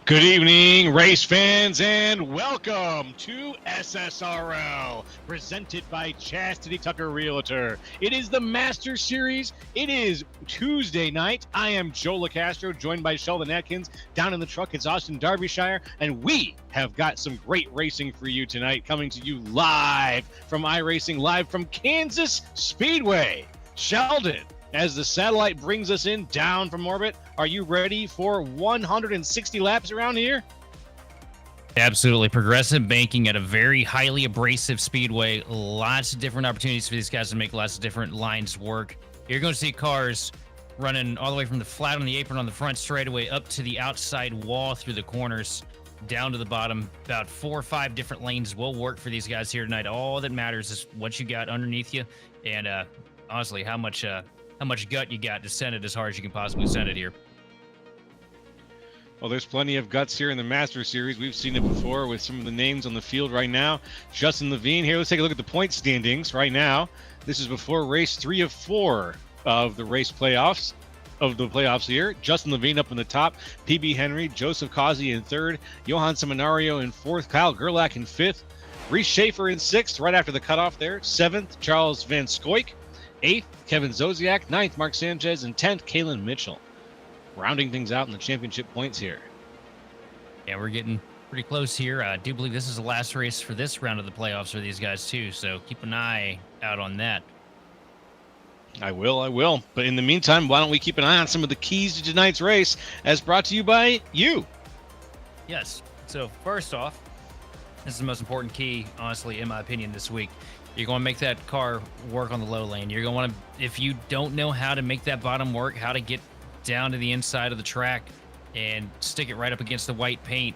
Good evening, race fans, and welcome to SSRL, presented by Chasity Tucker Realtor. It is the Master Series. It is Tuesday night. I am Joe LaCastro, joined by Sheldon Atkins. Down in the truck, it's Austin Derbyshire, and we have got some great racing for you tonight, coming to you live from iRacing, live from Kansas Speedway. Sheldon, as the satellite brings us in down from orbit, are you ready for 160 laps around here? Absolutely. Progressive banking at a very highly abrasive speedway. Lots of different opportunities for these guys to make lots of different lines work. You're going to see cars running all the way from the flat on the apron on the front straightaway up to the outside wall through the corners, down to the bottom. About 4 or 5 different lanes will work for these guys here tonight. All that matters is what you got underneath you, and honestly, how much gut you got to send it as hard as you can possibly send it here. Well, there's plenty of guts here in the Master Series. We've seen it before with some of the names on the field right now. Justin Levine here. Let's take a look at the point standings right now. This is before race 3 of 4 of the race playoffs. Here. Justin Levine up in the top, PB Henry, Joseph Causey in 3rd, Johan Seminario in 4th, Kyle Gerlach in 5th, Reese Schaefer in 6th, right after the cutoff there, 7th, Charles Van Scoik, 8th, Kevin Zosiak, 9th, Mark Sanchez, and 10th, Kalen Mitchell. Rounding things out in the championship points here. Yeah, we're getting pretty close here. I do believe this is the last race for this round of the playoffs for these guys too, so keep an eye out on that. I will. But in the meantime, why don't we keep an eye on some of the keys to tonight's race, as brought to you by you. Yes. So first off, this is the most important key, honestly, in my opinion, this week. You're going to make that car work on the low lane. You're going to want to, if you don't know how to make that bottom work, how to get down to the inside of the track and stick it right up against the white paint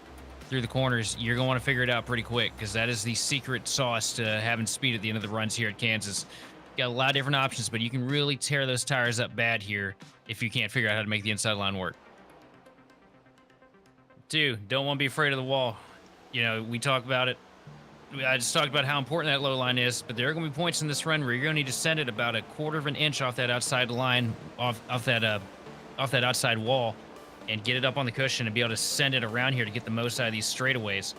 through the corners, you're going to want to figure it out pretty quick, because that is the secret sauce to having speed at the end of the runs here at Kansas. Got a lot of different options, but you can really tear those tires up bad here if you can't figure out how to make the inside line work. 2, don't want to be afraid of the wall. You know, we talk about it. I just talked about how important that low line is, but there are going to be points in this run where you're going to need to send it about 1/4 of an inch off that outside line, off that outside wall, and get it up on the cushion and be able to send it around here to get the most out of these straightaways.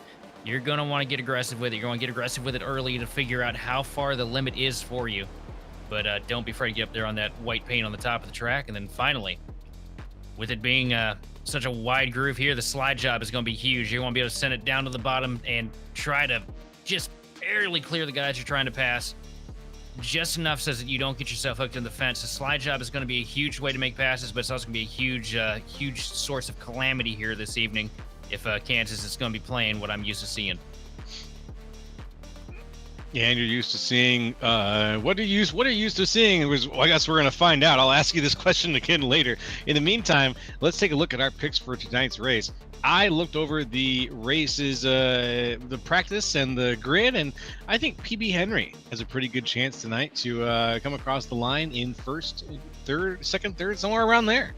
You're going to want to get aggressive with it. You're going to get aggressive with it early to figure out how far the limit is for you. But don't be afraid to get up there on that white paint on the top of the track. And then finally, with it being such a wide groove here, the slide job is going to be huge. You're going to be able to send it down to the bottom and try to just barely clear the guys you're trying to pass. Just enough so that you don't get yourself hooked in the fence. The slide job is going to be a huge way to make passes, but it's also going to be a huge source of calamity here this evening if Kansas is going to be playing what I'm used to seeing. Yeah, and you're used to seeing what are you used to seeing? Well, I guess we're going to find out. I'll ask you this question again later. In the meantime, let's take a look at our picks for tonight's race. I looked over the races, the practice and the grid, and I think PB Henry has a pretty good chance tonight to come across the line in second, third, somewhere around there.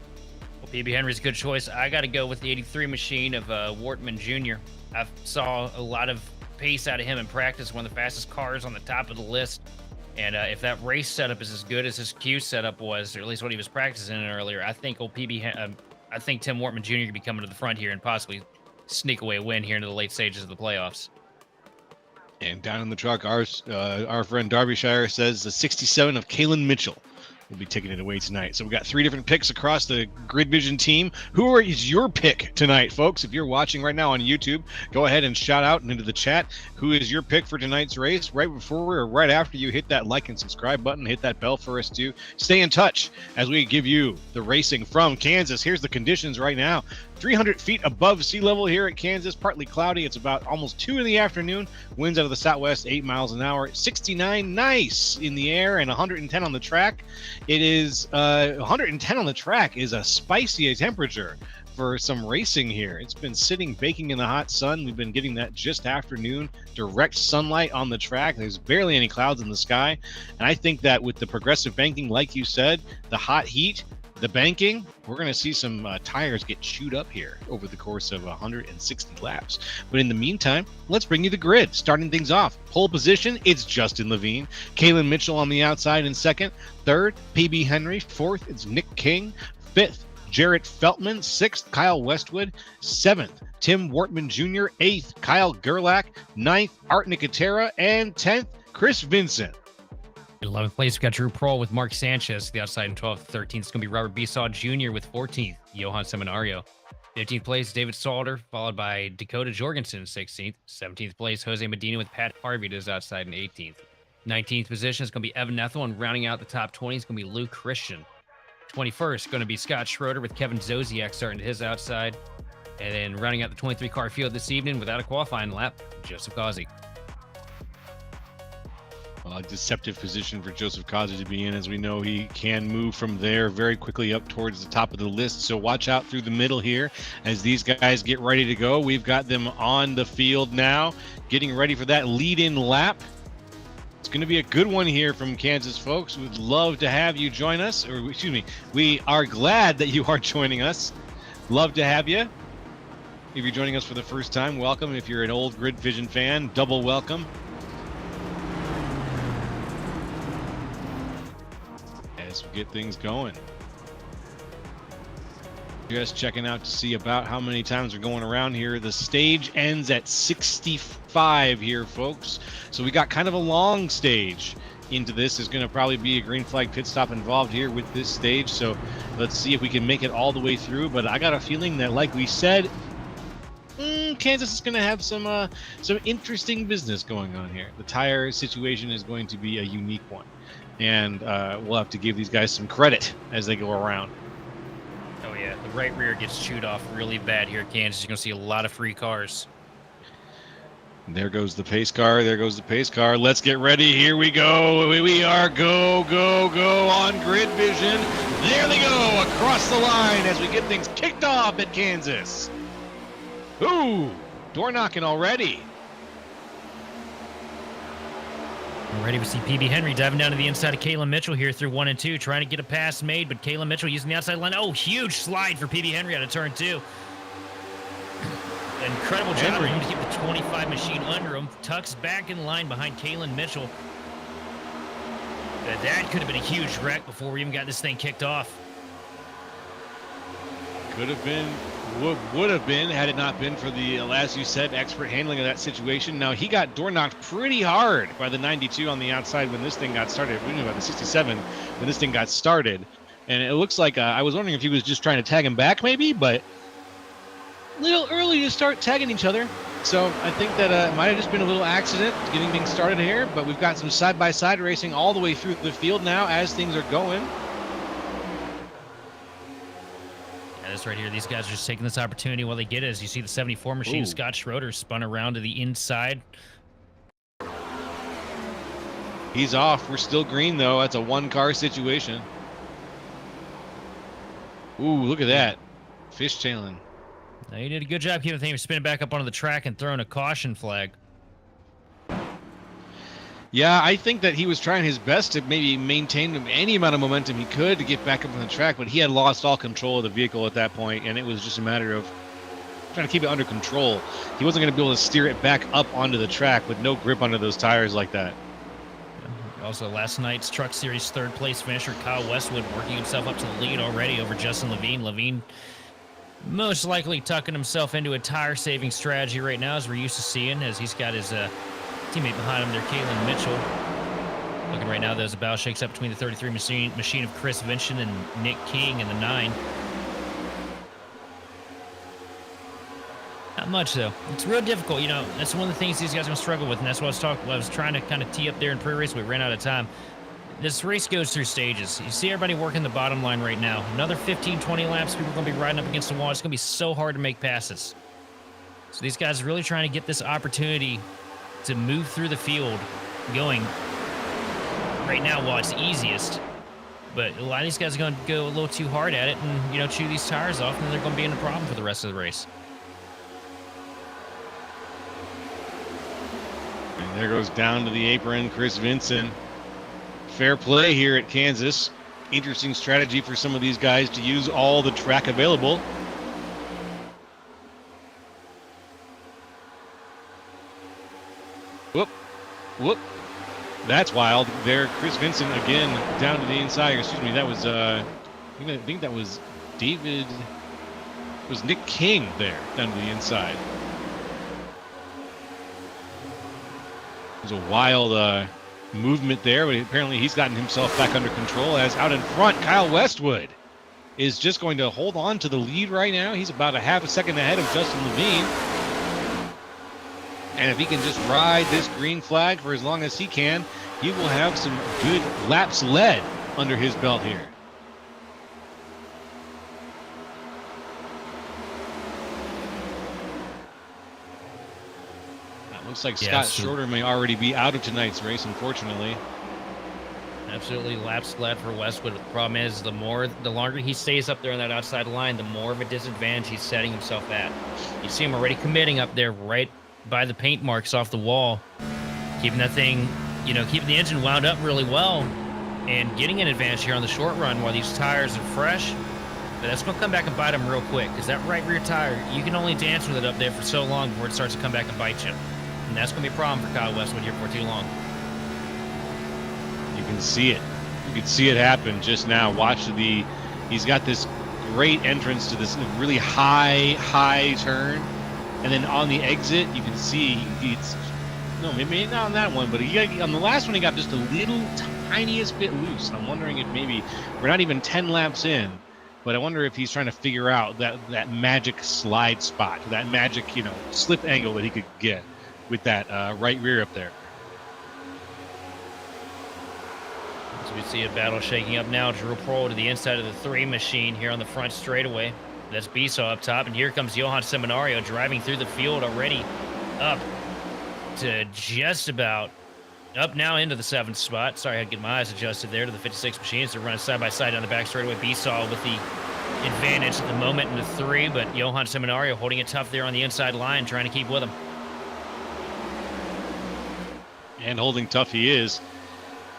Well, PB Henry's a good choice. I got to go with the 83 machine of Wortman Jr. I saw a lot of pace out of him in practice, one of the fastest cars on the top of the list. And if that race setup is as good as his Q setup was, or at least what he was practicing in earlier, I think I think Tim Wortman Jr. could be coming to the front here and possibly sneak away a win here into the late stages of the playoffs. And down in the truck, our friend Derbyshire says the 67 of Kalen Mitchell will be taking it away tonight. So we've got 3 different picks across the Grid Vision team. Who is your pick tonight, folks? If you're watching right now on YouTube, go ahead and shout out into the chat. Who is your pick for tonight's race? Right before or right after you hit that like and subscribe button, hit that bell for us to stay in touch as we give you the racing from Kansas. Here's the conditions right now. 300 feet above sea level here at Kansas, partly cloudy. It's about almost 2 in the afternoon. Winds out of the southwest, 8 miles an hour. 69 nice in the air and 110 on the track. It is 110 on the track is a spicy temperature for some racing here. It's been sitting baking in the hot sun. We've been getting that just afternoon direct sunlight on the track. There's barely any clouds in the sky. And I think that with the progressive banking, like you said, the hot heat, the banking, we're going to see some tires get chewed up here over the course of 160 laps. But in the meantime, let's bring you the grid. Starting things off, pole position, it's Justin Levine. Kalen Mitchell on the outside in second. Third, PB Henry. Fourth, it's Nick King. Fifth, Jarrett Feltman. Sixth, Kyle Westwood. Seventh, Tim Wortman Jr. Eighth, Kyle Gerlach. Ninth, Art Nicotera. And 10th, Chris Vincent. 11th place, we've got Drew Prohl with Mark Sanchez. The outside in 12th. 13th is going to be Robert Besaw Jr. with 14th. Johan Seminario. 15th place, David Salter, followed by Dakota Jorgensen, 16th. 17th place, Jose Medina with Pat Harvey to his outside in 18th. 19th position is going to be Evan Ethel, and rounding out the top 20 is going to be Luke Christian. 21st, going to be Scott Schroeder with Kevin Zosiak starting to his outside. And then rounding out the 23 car field this evening without a qualifying lap, Joseph Causey. A deceptive position for Joseph Causey to be in. As we know, he can move from there very quickly up towards the top of the list. So watch out through the middle here as these guys get ready to go. We've got them on the field now, getting ready for that lead-in lap. It's going to be a good one here from Kansas, folks. We'd love to have you join us, or excuse me, we are glad that you are joining us. Love to have you. If you're joining us for the first time, welcome. If you're an old Grid Vision fan, double welcome. As we get things going. Just checking out to see about how many times we're going around here. The stage ends at 65 here, folks. So we got kind of a long stage into this. There's going to probably be a green flag pit stop involved here with this stage. So let's see if we can make it all the way through. But I got a feeling that, like we said, Kansas is going to have some interesting business going on here. The tire situation is going to be a unique one. And we'll have to give these guys some credit as they go around. Oh, yeah. The right rear gets chewed off really bad here at Kansas. You're going to see a lot of free cars. And there goes the pace car. There goes the pace car. Let's get ready. Here we go. We are go, go, go on Grid Vision. There they go across the line as we get things kicked off at Kansas. Ooh, door knocking already. Already we see PB Henry diving down to the inside of Kalen Mitchell here through 1 and 2, trying to get a pass made, but Kalen Mitchell using the outside line. Oh, huge slide for PB Henry out of turn 2. Incredible job for him to keep the 25 machine under him. Tucks back in line behind Kalen Mitchell. That could have been a huge wreck before we even got this thing kicked off. Could have been, would have been, had it not been for the, as you said, expert handling of that situation. Now, he got door knocked pretty hard by the 92 on the outside when this thing got started. We knew about the 67 when this thing got started. And it looks like, I was wondering if he was just trying to tag him back maybe, but a little early to start tagging each other. So I think that it might have just been a little accident getting things started here, but we've got some side-by-side racing all the way through the field now as things are going. This right here, these guys are just taking this opportunity while they get it. As you see the 74 machine, Scott Schroeder spun around to the inside. He's off. We're still green, though. That's a one-car situation. Ooh, look at that. Fishtailing. Now, he did a good job keeping the thing spinning back up onto the track and throwing a caution flag. Yeah, I think that he was trying his best to maybe maintain any amount of momentum he could to get back up on the track, but he had lost all control of the vehicle at that point, and it was just a matter of trying to keep it under control. He wasn't going to be able to steer it back up onto the track with no grip under those tires like that. Also, last night's Truck Series third place finisher Kyle Westwood working himself up to the lead already over Justin Levine. Levine most likely tucking himself into a tire-saving strategy right now, as we're used to seeing, as he's got his teammate behind him there, Kalen Mitchell. Looking right now, there's a battle shakes up between the 33 machine of Chris Vincent and Nick King in the 9. Not much, though. It's real difficult. You know, that's one of the things these guys are going to struggle with, and that's what I was trying to kind of tee up there in pre-race. We ran out of time. This race goes through stages. You see everybody working the bottom line right now. Another 15, 20 laps, people are going to be riding up against the wall. It's going to be so hard to make passes. So these guys are really trying to get this opportunity to move through the field going right now while it's easiest. But a lot of these guys are going to go a little too hard at it and, you know, chew these tires off, and they're going to be in a problem for the rest of the race. And there goes down to the apron, Chris Vincent. Fair play here at Kansas. Interesting strategy for some of these guys to use all the track available. Whoop. That's wild. There, Chris Vincent again down to the inside. Excuse me, that was, I think that was David. It was Nick King there down to the inside. It was a wild movement there, but apparently he's gotten himself back under control as out in front, Kyle Westwood is just going to hold on to the lead right now. He's about a half a second ahead of Justin Levine. And if he can just ride this green flag for as long as he can, he will have some good laps led under his belt here. Looks like Scott Shorter may already be out of tonight's race, unfortunately. Absolutely laps led for Westwood. The problem is the longer he stays up there on that outside line, the more of a disadvantage he's setting himself at. You see him already committing up there right by the paint marks off the wall, keeping that thing, you know, keeping the engine wound up really well and getting an advantage here on the short run while these tires are fresh. But that's going to come back and bite him real quick, because that right rear tire, you can only dance with it up there for so long before it starts to come back and bite you. And that's going to be a problem for Kyle Westwood here for too long. You can see it. You can see it happen just now. Watch he's got this great entrance to this really high turn. And then on the exit, you can see maybe not on that one, but on the last one, he got just a little tiniest bit loose. I'm wondering if maybe we're not even 10 laps in, but I wonder if he's trying to figure out that magic slide spot, that magic, slip angle that he could get with that right rear up there. So we see a battle shaking up now. Drew Prohl to the inside of the 3 machine here on the front straightaway. That's Besaw up top, and here comes Johan Seminario driving through the field already up to just about up now into the 7th spot. Sorry, I had to get my eyes adjusted there to the 56 machines. They're running side by side down the back straightaway. Besaw with the advantage at the moment in the 3, but Johan Seminario holding it tough there on the inside line, trying to keep with him. And holding tough he is.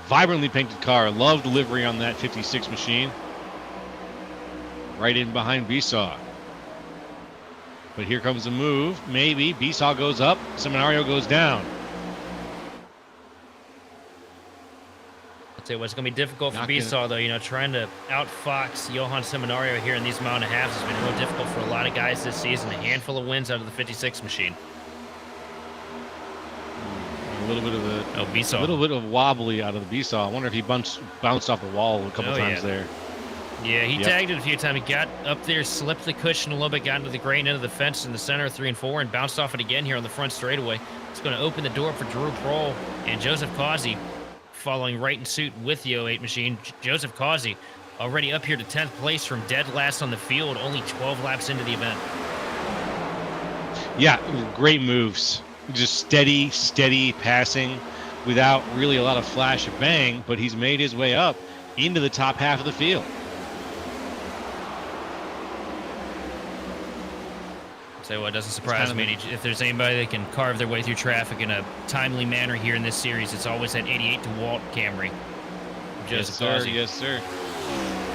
Vibrantly painted car. Love the livery on that 56 machine. Right in behind Besaw. But here comes a move. Maybe. Besaw goes up. Seminario goes down. I'll tell you what, it's going to be difficult for Besaw, though. Trying to outfox Johan Seminario here in these mile and a halves has been real difficult for a lot of guys this season. A handful of wins out of the 56 machine. A little bit of Besaw. A little bit of wobbly out of the Besaw. I wonder if he bounced off the wall a couple times there. Yeah, he tagged it a few times. He got up there, slipped the cushion a little bit, got into the grain end of the fence in the center of 3 and 4, and bounced off it again here on the front straightaway. It's going to open the door for Drew Prohl and Joseph Causey following right in suit with the 08 machine. Joseph Causey already up here to 10th place from dead last on the field, only 12 laps into the event. Yeah, great moves. Just steady passing without really a lot of flash or bang, but he's made his way up into the top half of the field. So it doesn't surprise me. If there's anybody that can carve their way through traffic in a timely manner here in this series, it's always that 88 to Walt Camry. Yes, sir. Yes, sir. I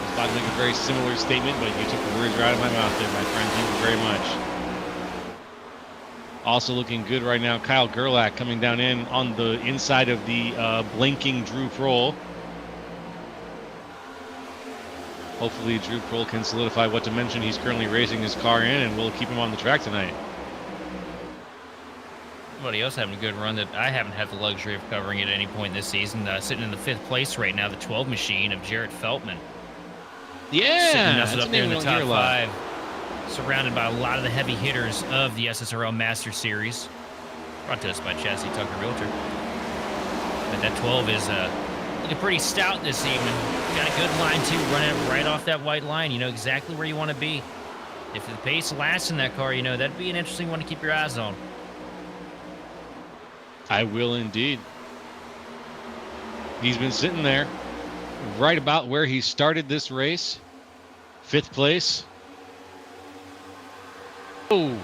was about to make a very similar statement, but you took the words right out of my mouth there, my friend. Thank you very much. Also looking good right now, Kyle Gerlach coming down in on the inside of the blinking Drew Prohl. Hopefully Drew Prohl can solidify what dimension he's currently racing his car in, and we'll keep him on the track tonight. Somebody else having a good run that I haven't had the luxury of covering at any point this season. Sitting in the 5th place right now, the 12 machine of Jarrett Feltman. Sitting Yeah, nestled that's up a there name in we the don't hear top a lot. 5, surrounded by a lot of the heavy hitters of the SSRL Master Series. Brought to us by Chasity Tucker Realtor. But that 12 is looking pretty stout this evening. Got a good line, too, running right off that white line. You know exactly where you want to be. If the pace lasts in that car, you know, that'd be an interesting one to keep your eyes on. I will indeed. He's been sitting there right about where he started this race. 5th place. Oh,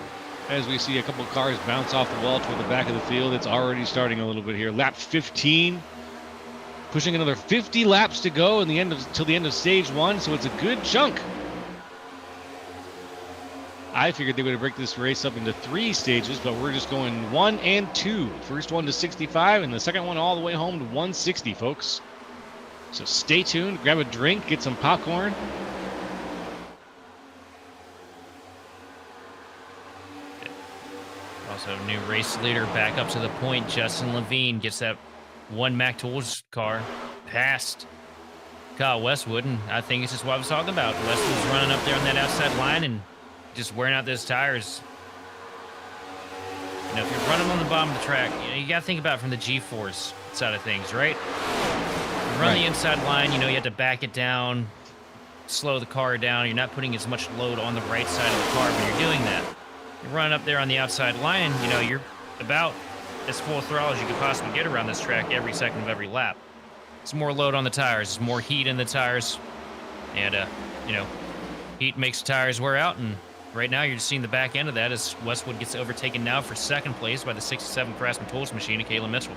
as we see a couple cars bounce off the wall toward the back of the field. It's already starting a little bit here. Lap 15. Pushing another 50 laps to go till the end of stage 1, so it's a good chunk. I figured they would break this race up into 3 stages, but we're just going 1 and 2. First one to 65, and the second one all the way home to 160, folks. So stay tuned, grab a drink, get some popcorn. Also, new race leader back up to the point. Justin Levine gets that one Mac Tools car past Kyle Westwood, and I think it's just what I was talking about. Westwood's running up there on that outside line and just wearing out those tires. You know, if you're running on the bottom of the track, you got to think about it from the G-force side of things, right? You run the inside line, you know, you have to back it down, slow the car down. You're not putting as much load on the right side of the car when you're doing that. You're running up there on the outside line, you know, you're about as full throttle as you could possibly get around this track every second of every lap. It's more load on the tires, it's more heat in the tires, and, you know, heat makes the tires wear out, and right now you're just seeing the back end of that as Westwood gets overtaken now for 2nd place by the 67 Craftsman Tools machine of Kayla Mitchell.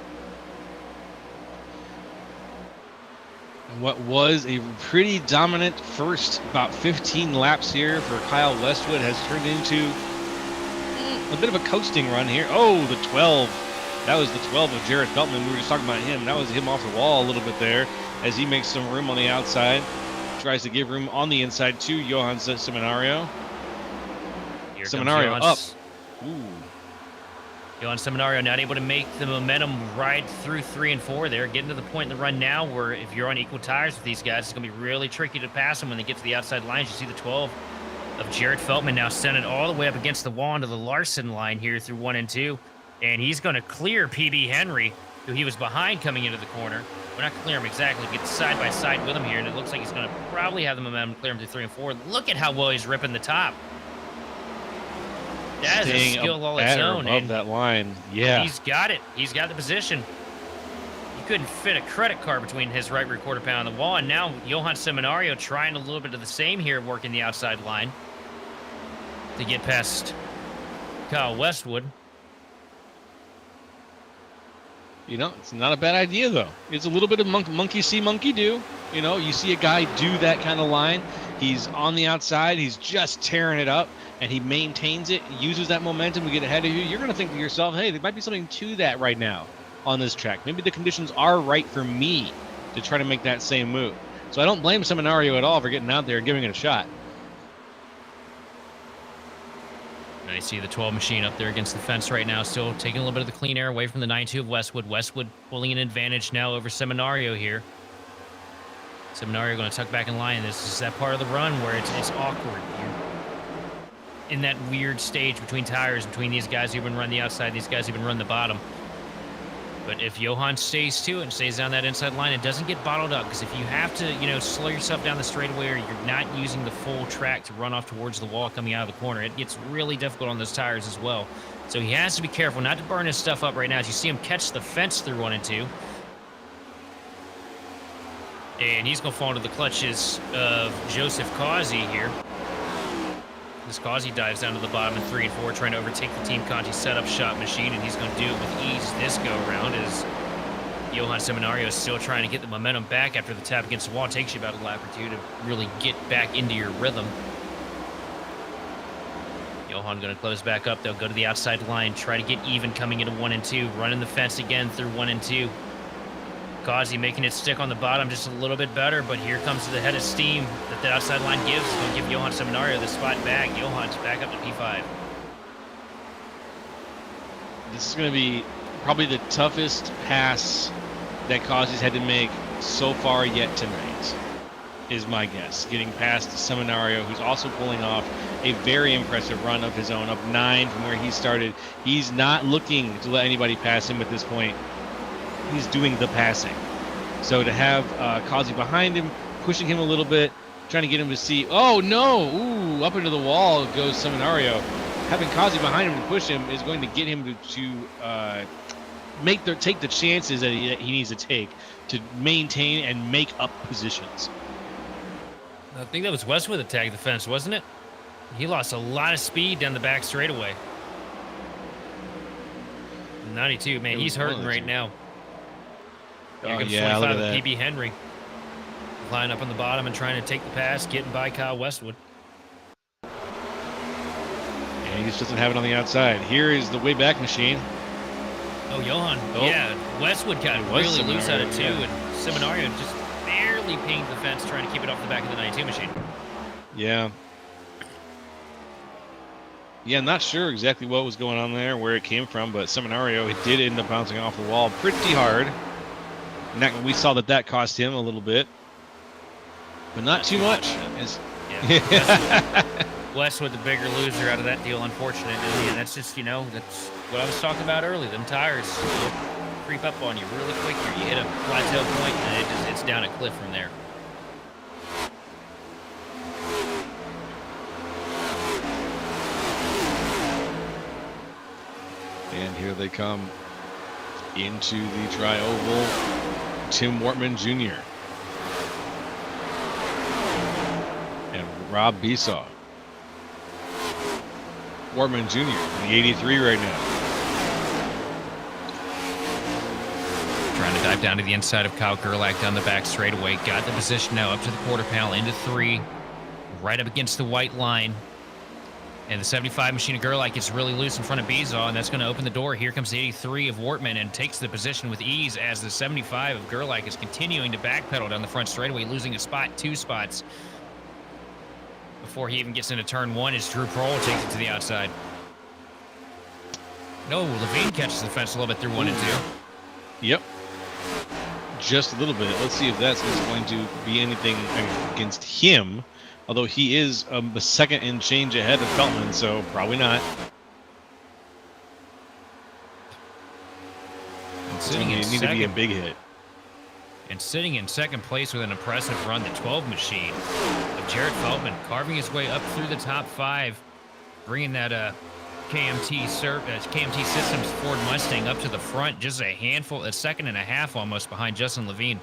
What was a pretty dominant first about 15 laps here for Kyle Westwood has turned into a bit of a coasting run here. Oh, the 12. That was the 12 of Jarrett Feltman. We were just talking about him. That was him off the wall a little bit there as he makes some room on the outside. Tries to give room on the inside to Johan Seminario. Seminario up. Ooh. Johan Seminario not able to make the momentum ride through 3 and 4 there. Getting to the point in the run now where if you're on equal tires with these guys, it's going to be really tricky to pass them when they get to the outside lines. You see the 12 of Jarrett Feltman now sent it all the way up against the wall into the Larson line here through 1 and 2. And he's going to clear PB Henry, who he was behind coming into the corner. We're not clear him exactly. Get side by side with him here, and it looks like he's going to probably have the momentum to clear him through 3 and 4. Look at how well he's ripping the top. That is a skill all its own. Above that line, yeah. He's got it. He's got the position. You couldn't fit a credit card between his right rear quarter pound and the wall, and now Johan Seminario trying a little bit of the same here, working the outside line to get past Kyle Westwood. You know, it's not a bad idea, though. It's a little bit of monkey see, monkey do. You know, you see a guy do that kind of line. He's on the outside. He's just tearing it up, and he maintains it, uses that momentum to get ahead of you. You're going to think to yourself, hey, there might be something to that right now on this track. Maybe the conditions are right for me to try to make that same move. So I don't blame Seminario at all for getting out there and giving it a shot. And I see the 12 machine up there against the fence right now, still taking a little bit of the clean air away from the 9-2 of Westwood. Westwood pulling an advantage now over Seminario here. Seminario going to tuck back in line. This is that part of the run where it's awkward. You're in that weird stage between tires, between these guys who've been running the outside, these guys who've been running the bottom. But if Johan stays to it and stays down that inside line, it doesn't get bottled up. Because if you have to, you know, slow yourself down the straightaway or you're not using the full track to run off towards the wall coming out of the corner, it gets really difficult on those tires as well. So he has to be careful not to burn his stuff up right now. As you see him catch the fence through 1 and 2. And he's going to fall into the clutches of Joseph Causey here. This Causey dives down to the bottom in 3 and 4, trying to overtake the Team Conti setup shot machine, and he's going to do it with ease this go-around as Johan Seminario is still trying to get the momentum back after the tap against the wall. It takes you about a lap or two to really get back into your rhythm. Johan going to close back up. They'll go to the outside line, try to get even coming into 1 and 2, running the fence again through 1 and 2. Causey making it stick on the bottom just a little bit better, but here comes the head of steam that the outside line gives. It's going to give Johan Seminario the spot back. Johan's back up to P5. this is going to be probably the toughest pass that Causy's had to make so far yet tonight, is my guess. Getting past Seminario, who's also pulling off a very impressive run of his own, up 9 from where he started. He's not looking to let anybody pass him at this point. He's doing the passing. So to have Causy behind him, pushing him a little bit, trying to get him to see, oh no, ooh, up into the wall goes Seminario. Having Causy behind him to push him is going to get him to take the chances that he needs to take to maintain and make up positions. I think that was Westwood that tagged the fence, wasn't it? He lost a lot of speed down the back straightaway. 92, man, he's hurting right now. Here comes 25 of PB Henry. Flying up on the bottom and trying to take the pass, getting by Kyle Westwood. And he just doesn't have it on the outside. Here is the way back machine. Oh, Johan. Oh. Yeah, Westwood got really loose at it too, and Seminario just barely pinged the fence trying to keep it off the back of the 92 machine. Yeah. Yeah, not sure exactly what was going on there, where it came from, but Seminario, it did end up bouncing off the wall pretty hard. And we saw that cost him a little bit, but not too much. Yeah. Westwood, the bigger loser out of that deal, unfortunately. And that's just, that's what I was talking about earlier. Them tires creep up on you really quick here. You hit a plateau point, and it's down a cliff from there. And here they come into the tri-oval. Tim Wortman Jr. and Rob Besaw. Wortman Jr. in the 83 right now. Trying to dive down to the inside of Kyle Gerlach down the back straightaway. Got the position now up to the quarter panel into 3. Right up against the white line. And the 75 machine of Gerlach gets really loose in front of Besaw, and that's going to open the door. Here comes the 83 of Wortman and takes the position with ease as the 75 of Gerlach is continuing to backpedal down the front straightaway, losing a spot, 2 spots. Before he even gets into turn 1, as Drew Prohl takes it to the outside. No, Levine catches the fence a little bit through 1 and 2. Yep. Just a little bit. Let's see if that's going to be anything against him. Although he is a second and change ahead of Feltman, so probably not. And sitting in need second, to be a big hit. And sitting in second place with an impressive run, the 12 machine of Jared Feltman, carving his way up through the top 5, bringing that KMT Systems Ford Mustang up to the front, just a second and a half almost behind Justin Levine.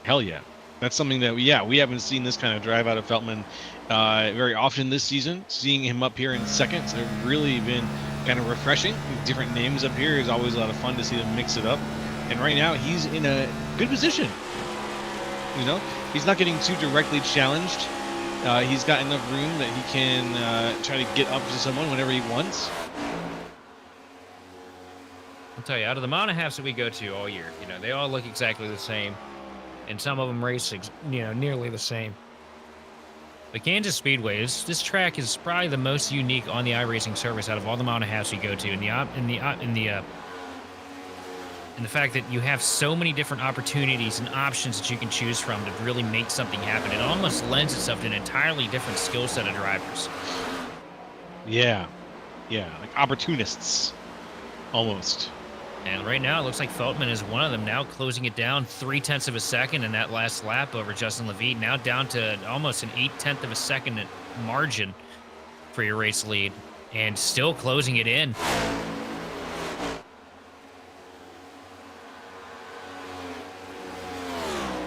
Hell yeah. That's something that, we haven't seen this kind of drive out of Feltman very often this season. Seeing him up here in second, it's really been kind of refreshing. Different names up here is always a lot of fun to see them mix it up. And right now, he's in a good position. He's not getting too directly challenged. He's got enough room that he can try to get up to someone whenever he wants. I'll tell you, out of the mile and a halves that we go to all year, they all look exactly the same. And some of them race, nearly the same. But Kansas Speedway, this track is probably the most unique on the iRacing service out of all the mile and a halves you go to. And the fact that you have so many different opportunities and options that you can choose from to really make something happen. It almost lends itself to an entirely different skill set of drivers. Yeah, like opportunists, almost. And right now, it looks like Feltman is one of them now, closing it down 0.3 of a second in that last lap over Justin Levine. Now down to almost an 0.8 of a second margin for your race lead, and still closing it in.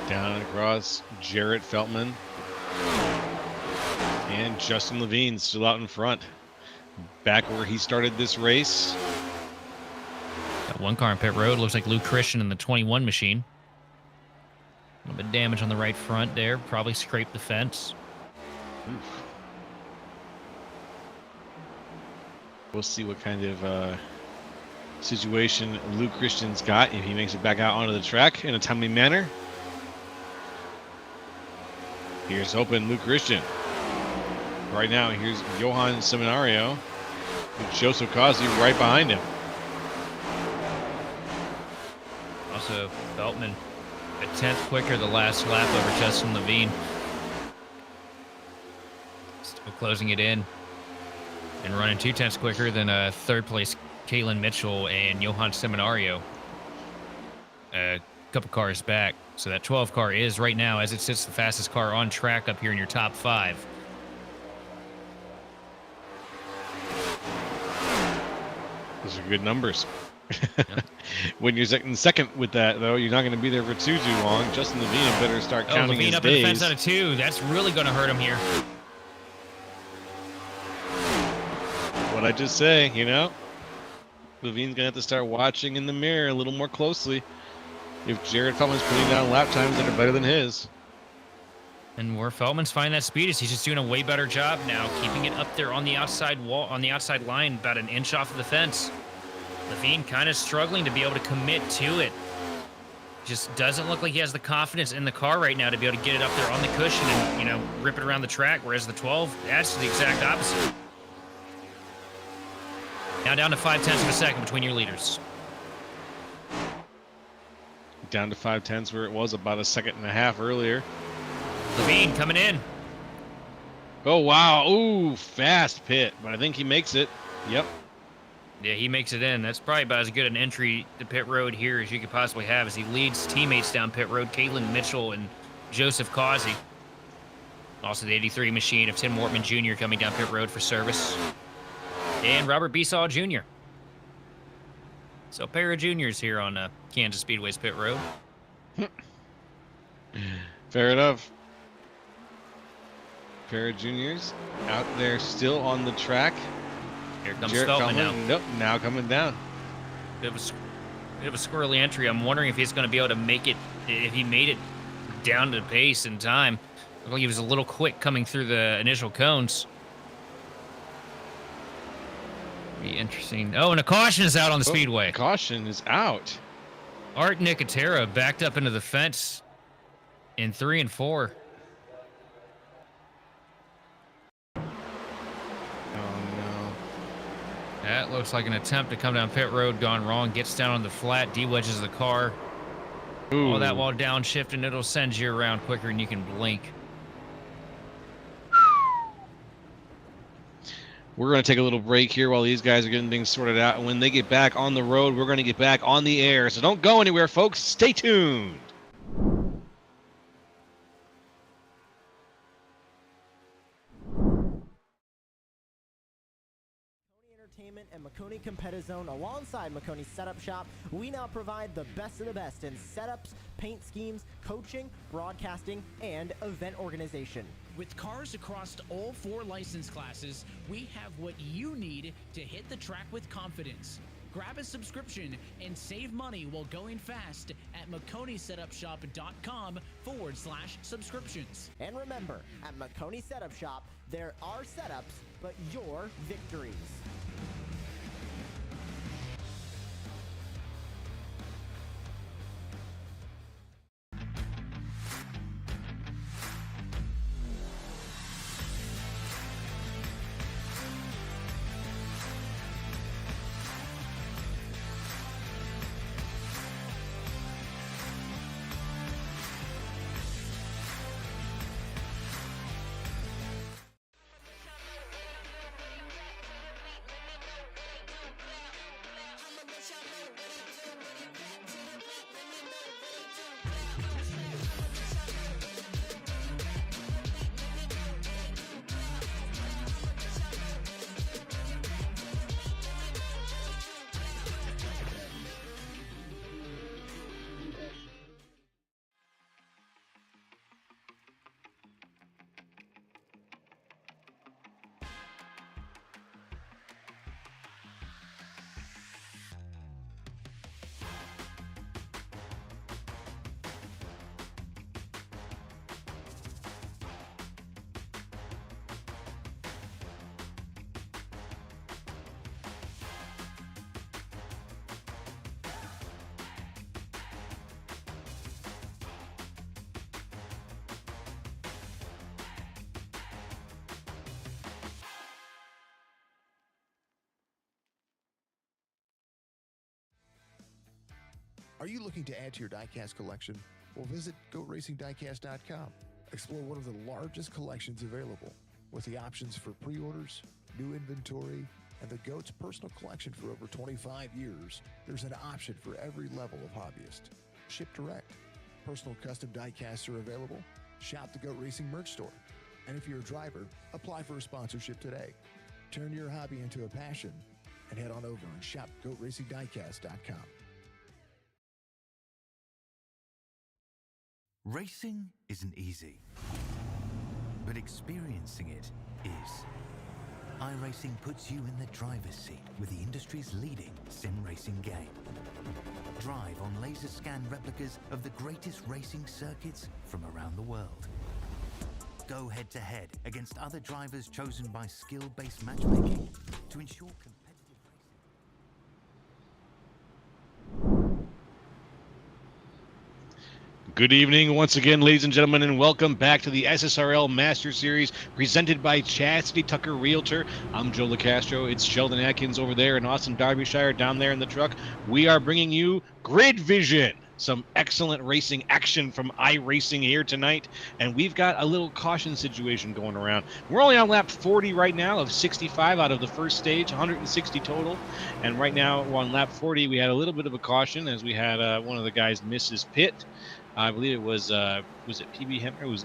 Down across Jarrett Feltman. And Justin Levine still out in front. Back where he started this race. Got one car on pit road. Looks like Luke Christian in the 21 machine. A little bit of damage on the right front there. Probably scraped the fence. Oof. We'll see what kind of situation Luke Christian's got if he makes it back out onto the track in a timely manner. Here's hoping Luke Christian. Right now, here's Johan Seminario with Joseph Cosby right behind him. Also, Feltman a 10th quicker the last lap over Justin Levine. Still closing it in and running 2/10 quicker than third place Kalen Mitchell and Johan Seminario. A couple cars back. So that 12 car is right now, as it sits, the fastest car on track up here in your top 5. Those are good numbers. Yep. When you're second with that, though, you're not going to be there for too long. Justin Levine better start counting Levine his up days. in the fence out of 2. That's really going to hurt him here. What I just say, you know? Levine's going to have to start watching in the mirror a little more closely if Jared Feldman's putting down lap times that are better than his. And where Feldman's finding that speed is he's just doing a way better job now, keeping it up there on the outside wall, on the outside line, about an inch off of the fence. Levine kind of struggling to be able to commit to it. Just doesn't look like he has the confidence in the car right now to be able to get it up there on the cushion and, you know, rip it around the track, whereas the 12, that's the exact opposite. Now down to 0.5 of a second between your leaders. Down to 0.5 where it was about 1.5 seconds earlier. Levine coming in. Oh, wow. Ooh, fast pit. But I think he makes it. Yep. Yeah, he makes it in. That's probably about as good an entry to pit road here as you could possibly have as he leads teammates down pit road, Kalen Mitchell and Joseph Causey. Also the 83 machine of Tim Mortman Jr. coming down pit road for service. And Robert Besaw Jr. So a pair of juniors here on Kansas Speedway's pit road. Fair enough. Pair of juniors out there still on the track. Here comes Jared Feltman now. Nope, now coming down. Bit of a squirrely entry. I'm wondering if he's going to be able to make it, if he made it down to pace in time. Looked like he was a little quick coming through the initial cones. Be interesting. Oh, and a caution is out on the Speedway. Caution is out. Art Nicotera backed up into the fence in 3 and 4. That looks like an attempt to come down pit road gone wrong. Gets down on the flat, de-wedges the car. Ooh. All that while downshifting, it'll send you around quicker than you can blink. We're going to take a little break here while these guys are getting things sorted out. And when they get back on the road, we're going to get back on the air. So don't go anywhere, folks. Stay tuned. And Makoni Competitive Zone alongside Makoni Setup Shop, we now provide the best of the best in setups, paint schemes, coaching, broadcasting, and event organization. With cars across all 4 license classes, we have what you need to hit the track with confidence. Grab a subscription and save money while going fast at MakoniSetupShop.com/subscriptions. And remember, at Makoni Setup Shop, there are setups, but your victories. Are you looking to add to your diecast collection? Well, visit GoatRacingDiecast.com. Explore one of the largest collections available with the options for pre-orders, new inventory, and the GOAT's personal collection for over 25 years. There's an option for every level of hobbyist. Ship direct. Personal custom diecasts are available. Shop the GOAT Racing merch store. And if you're a driver, apply for a sponsorship today. Turn your hobby into a passion and head on over and shop GoatRacingDiecast.com. Racing isn't easy, but experiencing it is. iRacing puts you in the driver's seat with the industry's leading sim racing game. Drive on laser scan replicas of the greatest racing circuits from around the world. Go head to head against other drivers chosen by skill-based matchmaking to ensure competitive racing. Good evening once again, ladies and gentlemen, and welcome back to the SSRL Master Series presented by Chasity Tucker Realtor. I'm Joe LaCastro. It's Sheldon Atkins over there in Austin, Derbyshire, down there in the truck. We are bringing you Grid Vision, some excellent racing action from iRacing here tonight, and we've got a little caution situation going around. We're only on lap 40 right now of 65 out of the first stage, 160 total, and right now we're on lap 40. We had a little bit of a caution as we had one of the guys miss his pit. I believe it was it PB Henry? It was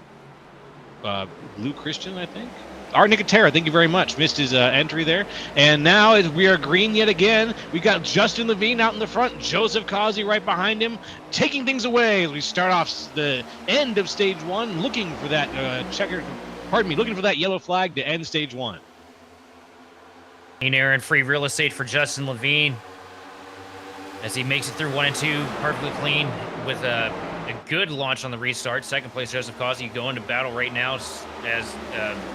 Blue Christian, I think. Art Nicotera, thank you very much. Missed his entry there. And now as we are green yet again, we got Justin Levine out in the front, Joseph Causey right behind him, taking things away as we start off the end of stage one, looking for that looking for that yellow flag to end stage one. Clean air and free real estate for Justin Levine as he makes it through 1 and 2 perfectly clean with a good launch on the restart. Second place, Joseph Causey going to battle right now as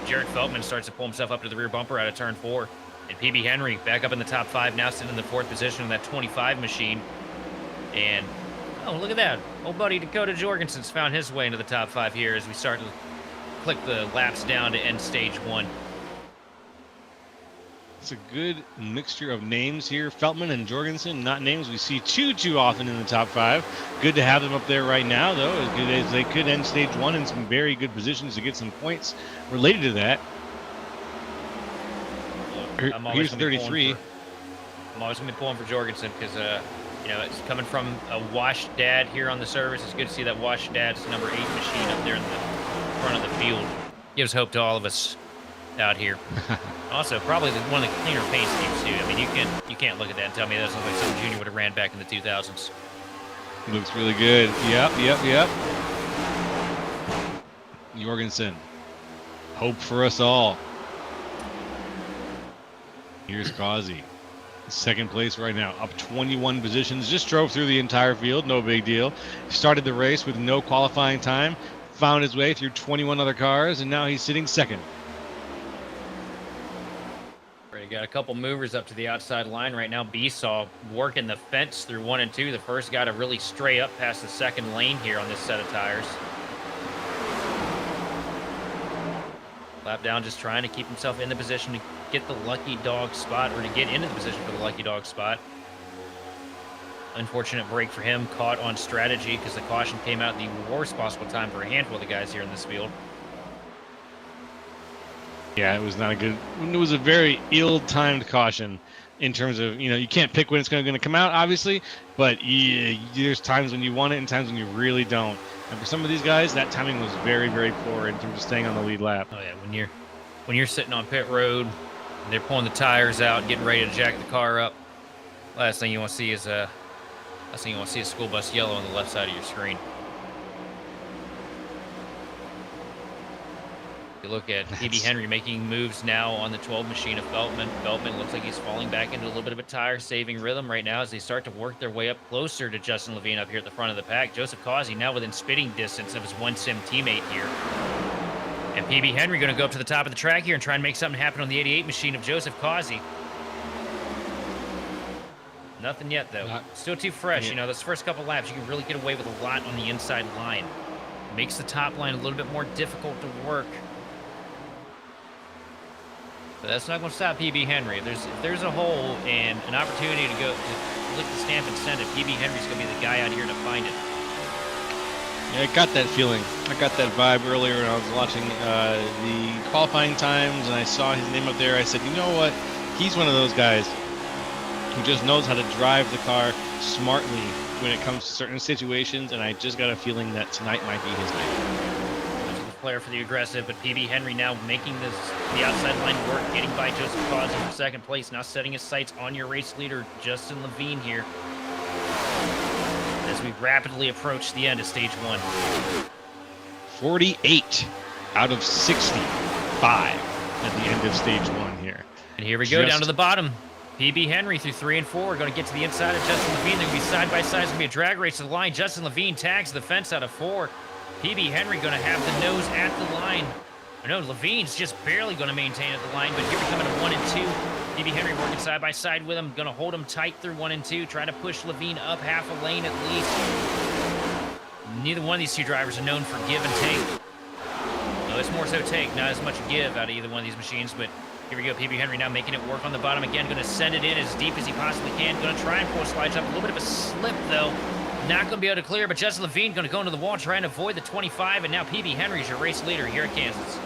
Jared Feltman starts to pull himself up to the rear bumper out of turn 4. And PB Henry back up in the top 5, now sitting in the 4th position in that 25 machine. And, oh, look at that. Old buddy Dakota Jorgensen's found his way into the top 5 here as we start to click the laps down to end stage 1. It's a good mixture of names here. Feltman and Jorgensen, not names we see too often in the top 5. Good to have them up there right now, though, as good as they could end stage 1 in some very good positions to get some points related to that. Here's 33. I'm always going to be pulling for Jorgensen because, it's coming from a washed dad here on the service. It's good to see that washed dad's number 8 machine up there in the front of the field. Gives hope to all of us out here. Also, probably one of the cleaner paint schemes too. I mean, you can't look at that and tell me that doesn't look like something Junior would have ran back in the 2000s. Looks really good. Yep. Jorgensen. Hope for us all. Here's Causey. Second place right now, up 21 positions. Just drove through the entire field, no big deal. Started the race with no qualifying time. Found his way through 21 other cars, and now he's sitting second. Got a couple movers up to the outside line right now. Besaw working the fence through 1 and 2. The first guy to really stray up past the second lane here on this set of tires. Lap down, just trying to keep himself in the position to get the lucky dog spot, or to get into the position for the lucky dog spot. Unfortunate break for him, caught on strategy because the caution came out at the worst possible time for a handful of the guys here in this field. Yeah, it was not a good. It was a very ill-timed caution in terms of, you can't pick when it's going to come out, obviously, but there's times when you want it and times when you really don't. And for some of these guys, that timing was very, very poor in terms of staying on the lead lap. Oh yeah, when you're sitting on pit road and they're pulling the tires out, getting ready to jack the car up, last thing you want to see is a school bus yellow on the left side of your screen. You look at PB Henry making moves now on the 12 machine of Feltman. Feltman looks like he's falling back into a little bit of a tire-saving rhythm right now as they start to work their way up closer to Justin Levine up here at the front of the pack. Joseph Causey now within spitting distance of his one sim teammate here. And PB Henry going to go up to the top of the track here and try and make something happen on the 88 machine of Joseph Causey. Nothing yet, though. Still too fresh. Yeah. Those first couple laps, you can really get away with a lot on the inside line. Makes the top line a little bit more difficult to work. But that's not going to stop PB Henry. If there's a hole and an opportunity to go to lick the stamp and send it, PB Henry's going to be the guy out here to find it. Yeah, I got that feeling. I got that vibe earlier when I was watching the qualifying times, and I saw his name up there. I said, you know what? He's one of those guys who just knows how to drive the car smartly when it comes to certain situations, and I just got a feeling that tonight might be his night. Player for the aggressive, but PB Henry now making the outside line work, getting by Joseph Causey for second place, now setting his sights on your race leader, Justin Levine here, as we rapidly approach the end of stage 1. 48 out of 65 at the end of stage 1 here. And here we go, down to the bottom. PB Henry through 3 and 4 are going to get to the inside of Justin Levine. They're going to be side by side. It's going to be a drag race to the line. Justin Levine tags the fence out of 4. PB Henry going to have the nose at the line. I know Levine's just barely going to maintain at the line, but here we come into 1 and 2. PB Henry working side by side with him, going to hold him tight through 1 and 2, try to push Levine up half a lane at least. Neither one of these two drivers are known for give and take. No, it's more so take, not as much give out of either one of these machines, but here we go. PB Henry now making it work on the bottom again, going to send it in as deep as he possibly can, going to try and pull slides up. A little bit of a slip, though. Not going to be able to clear, but Justin Levine going to go into the wall trying to avoid the 25, and now PB Henry's your race leader here at Kansas.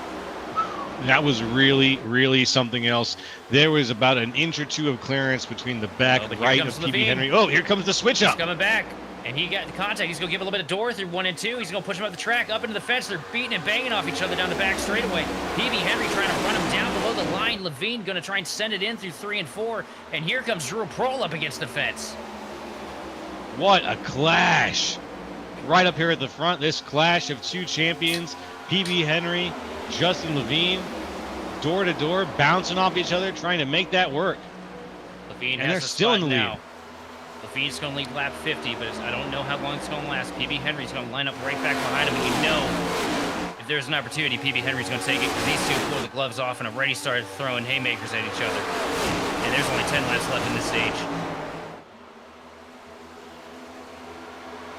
That was really, really something else. There was about an inch or two of clearance between the back right of PB Henry. Oh, here comes the switch up. He's coming back, and he got the contact. He's going to give a little bit of door through 1 and 2. He's going to push him up the track, up into the fence. They're beating and banging off each other down the back straightaway. PB Henry trying to run him down below the line. Levine going to try and send it in through 3 and 4, and here comes Drew Prohl up against the fence. What a clash. Right up here at the front, this clash of two champions, PB Henry, Justin Levine, door to door, bouncing off each other, trying to make that work. Levine and has they're still in the lead. Now. Levine's going to lead lap 50, but I don't know how long it's going to last. PB Henry's going to line up right back behind him, and you know if there's an opportunity, PB Henry's going to take it, because these two pulled the gloves off and already started throwing haymakers at each other. And there's only 10 laps left in this stage.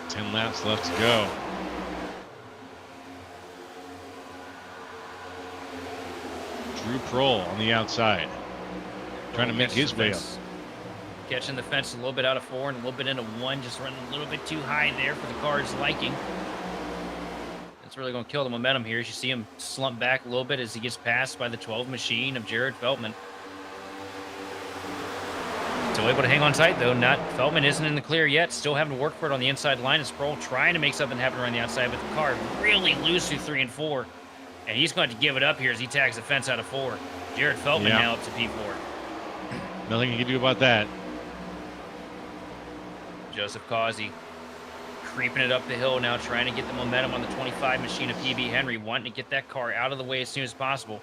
10 laps left to go. Drew Prohl on the outside, trying to make his way up. Catching the fence a little bit out of 4 and a little bit into 1, just running a little bit too high there for the car's liking. That's really going to kill the momentum here. As you see him slump back a little bit as he gets passed by the 12 machine of Jared Feltman. Still able to hang on tight, though. Feltman isn't in the clear yet. Still having to work for it on the inside line. It's Prohl trying to make something happen around the outside, but the car really loose through 3 and 4. And he's going to give it up here as he tags the fence out of 4. Jared Feltman now up to P4. Nothing you can do about that. Joseph Causey creeping it up the hill now, trying to get the momentum on the 25 machine of PB Henry, wanting to get that car out of the way as soon as possible.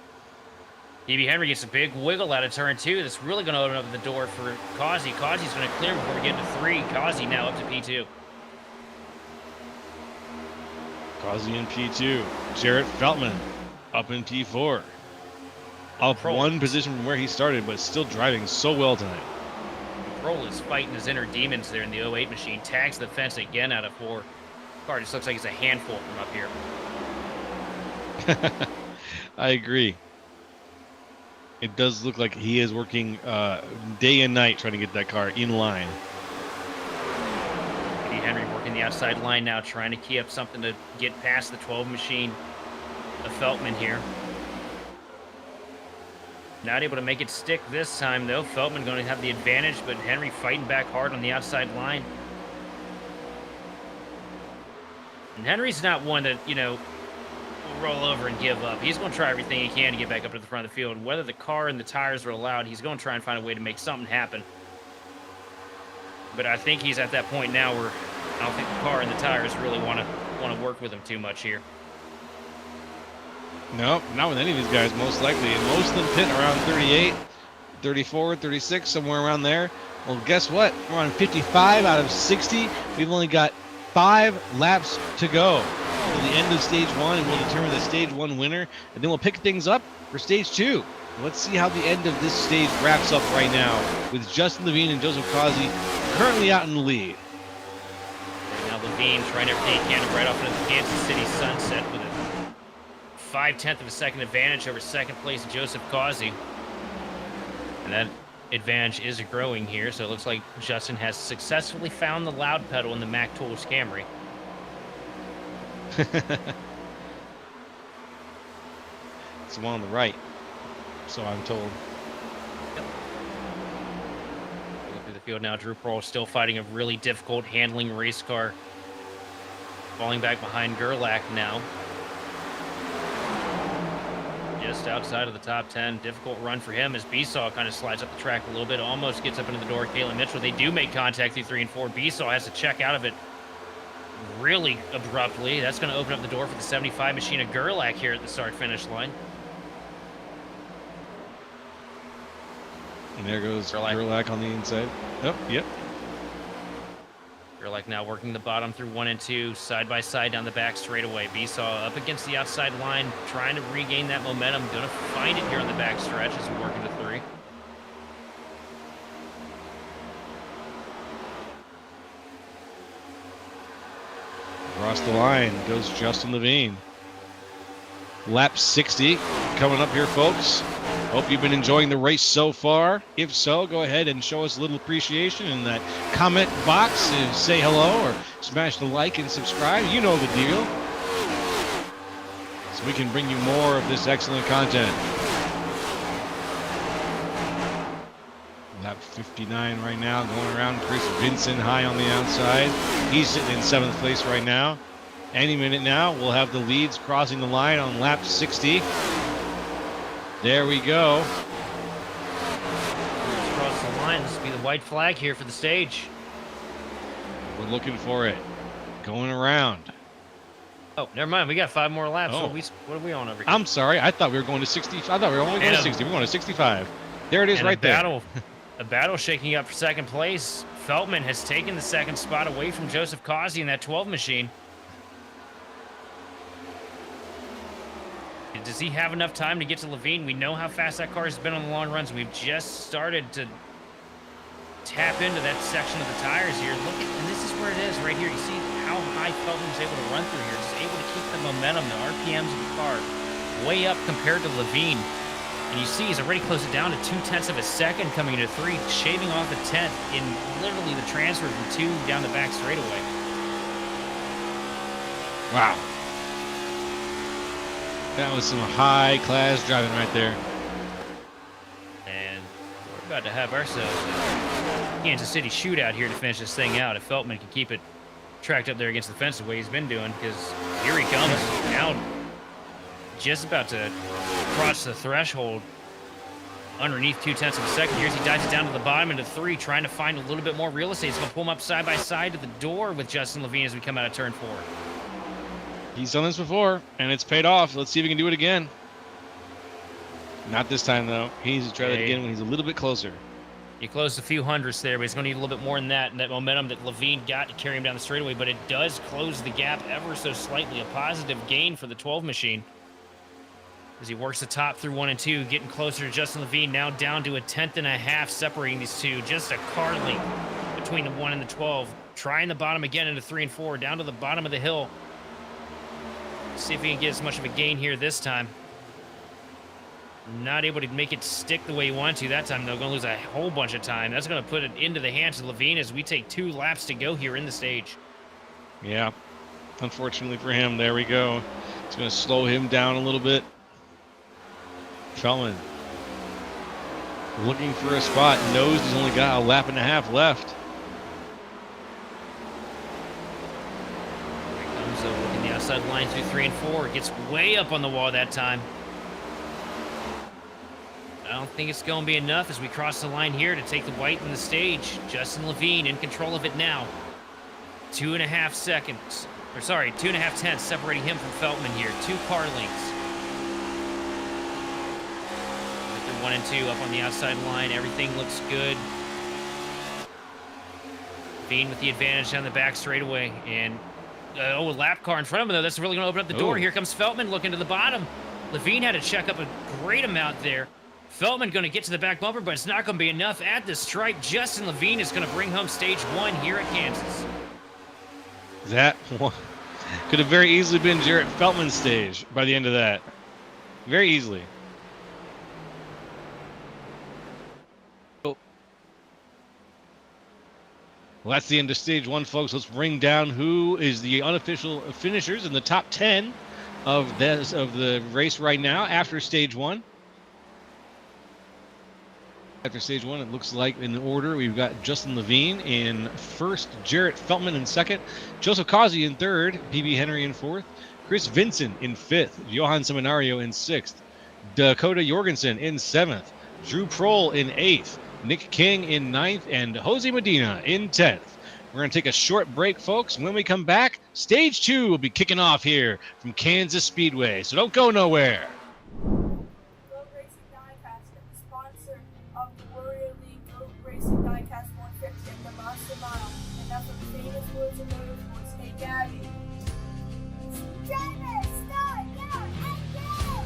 PB Henry gets a big wiggle out of turn 2. That's really going to open up the door for Causey. Causey's going to clear before we get to 3. Causey now up to P2. Causey in P2. Jarrett Feltman up in P4. Up Prohl. 1 position from where he started, but still driving so well tonight. Prohl is fighting his inner demons there in the 08 machine. Tags the fence again out of 4. Car just looks like it's a handful from up here. I agree. It does look like he is working day and night trying to get that car in line. PB Henry working the outside line now, trying to key up something to get past the 12 machine of Feltman here. Not able to make it stick this time, though. Feltman going to have the advantage, but Henry fighting back hard on the outside line. And Henry's not one that, will roll over and give up. He's going to try everything he can to get back up to the front of the field. Whether the car and the tires are allowed, he's going to try and find a way to make something happen. But I think he's at that point now where I don't think the car and the tires really want to work with him too much here. No, not with any of these guys, most likely. And most of them pit around 38, 34, 36, somewhere around there. Well, guess what? We're on 55 out of 60. We've only got 5 laps to go to the end of stage 1, and we'll determine the stage 1 winner. And then we'll pick things up for stage 2. Let's see how the end of this stage wraps up right now with Justin Levine and Joseph Causey currently out in the lead. And now Levine trying everything he can to right off into the Kansas City sunset with a 0.5 of a second advantage over second place Joseph Causey. And that advantage is growing here, so it looks like Justin has successfully found the loud pedal in the Mac Tools Camry. It's the one on the right, so I'm told. Looking through the field now, Drew Pearl still fighting a really difficult handling race car. Falling back behind Gerlach now. Just outside of the top 10. Difficult run for him as Besaw kind of slides up the track a little bit. Almost gets up into the door. Caitlin Mitchell, they do make contact through 3 and 4. Besaw has to check out of it really abruptly. That's going to open up the door for the 75 machine of Gerlach here at the start-finish line. And there goes Gerlach on the inside. Oh, yep. Gerlach now working the bottom through 1 and 2, side by side down the back straightaway. Besaw up against the outside line, trying to regain that momentum. Going to find it here on the back stretch as we work into 3. Across the line goes Justin Levine. Lap 60 coming up here, folks. Hope you've been enjoying the race so far. If so, go ahead and show us a little appreciation in that comment box and say hello or smash the like and subscribe. You know the deal. So we can bring you more of this excellent content. Lap 59 right now, going around. Chris Vincent high on the outside. He's sitting in 7th place right now. Any minute now, we'll have the leads crossing the line on lap 60. There we go. Across the line. This will be the white flag here for the stage. We're looking for it. Going around. Oh, never mind. We got 5 more laps. Oh. What are we on over here? I'm sorry. I thought we were going to 60. I thought we were only going to 60. We're going to 65. There it is And right there. A battle shaking up for second place. Feltman has taken the second spot away from Joseph Causey in that 12 machine. Does he have enough time to get to Levine? We know how fast that car has been on the long runs. We've just started to tap into that section of the tires here. Look at, and this is where it is right here. You see how high Feltman was able to run through here. Just able to keep the momentum, the RPMs of the car way up compared to Levine. And you see he's already closed it down to 0.2 of a second coming into 3, shaving off a 10th in literally the transfer from 2 down the back straightaway. Wow. That was some high-class driving right there. And we're about to have ourselves a Kansas City shootout here to finish this thing out. If Feltman can keep it tracked up there against the fence the way he's been doing, because here he comes now, just about to cross the threshold underneath 0.2 of a second here as he dives it down to the bottom into 3, trying to find a little bit more real estate. He's going to pull him up side by side to the door with Justin Levine as we come out of turn 4. He's done this before, and it's paid off. Let's see if he can do it again. Not this time, though. He needs to try that again when he's a little bit closer. He closed a few hundredths there, but he's going to need a little bit more than that, and that momentum that Levine got to carry him down the straightaway, but it does close the gap ever so slightly. A positive gain for the 12 machine as he works the top through 1 and 2, getting closer to Justin Levine, now down to a 1/10.5 separating these two. Just a car length between the 1 and the 12. Trying the bottom again into 3 and 4, down to the bottom of the hill. See if he can get as much of a gain here this time. Not able to make it stick the way he wanted to that time, though. Going to lose a whole bunch of time. That's going to put it into the hands of Levine as we take 2 laps to go here in the stage. Yeah. Unfortunately for him, there we go. It's going to slow him down a little bit. Feltman looking for a spot. Knows he's only got a lap and a half left. So looking the outside line through 3 and 4. Gets way up on the wall that time. I don't think it's going to be enough as we cross the line here to take the white in the stage. Justin Levine in control of it now. 2.5 seconds. Or sorry, 2.5 tenths separating him from Feltman here. 2 car lengths. They're 1 and 2 up on the outside line. Everything looks good. Levine with the advantage down the back straightaway. And a lap car in front of him, though. That's really going to open up the door. Here comes Feltman looking to the bottom. Levine had to check up a great amount there. Feltman going to get to the back bumper, but it's not going to be enough at the stripe. Justin Levine is going to bring home stage 1 here at Kansas. That one could have very easily been Jarrett Feltman's stage by the end of that. Very easily. Well, that's the end of stage 1, folks. Let's bring down who is the unofficial finishers in the top 10 of the race right now after stage 1. After stage 1, it looks like in order we've got Justin Levine in first, Jarrett Feltman in second, Joseph Causey in third, PB Henry in fourth, Chris Vincent in fifth, Johan Seminario in sixth, Dakota Jorgensen in seventh, Drew Prohl in eighth, Nick King in ninth, and Jose Medina in 10th. We're going to take a short break, folks. When we come back, stage 2 will be kicking off here from Kansas Speedway, so don't go nowhere. Goat Racing Diecast and the sponsor of the Warrior League Goat Racing Diecast 150 at the Monster Mile. And now for the famous words of motorsports. Hey, Gabby. Driver, start, go, and go!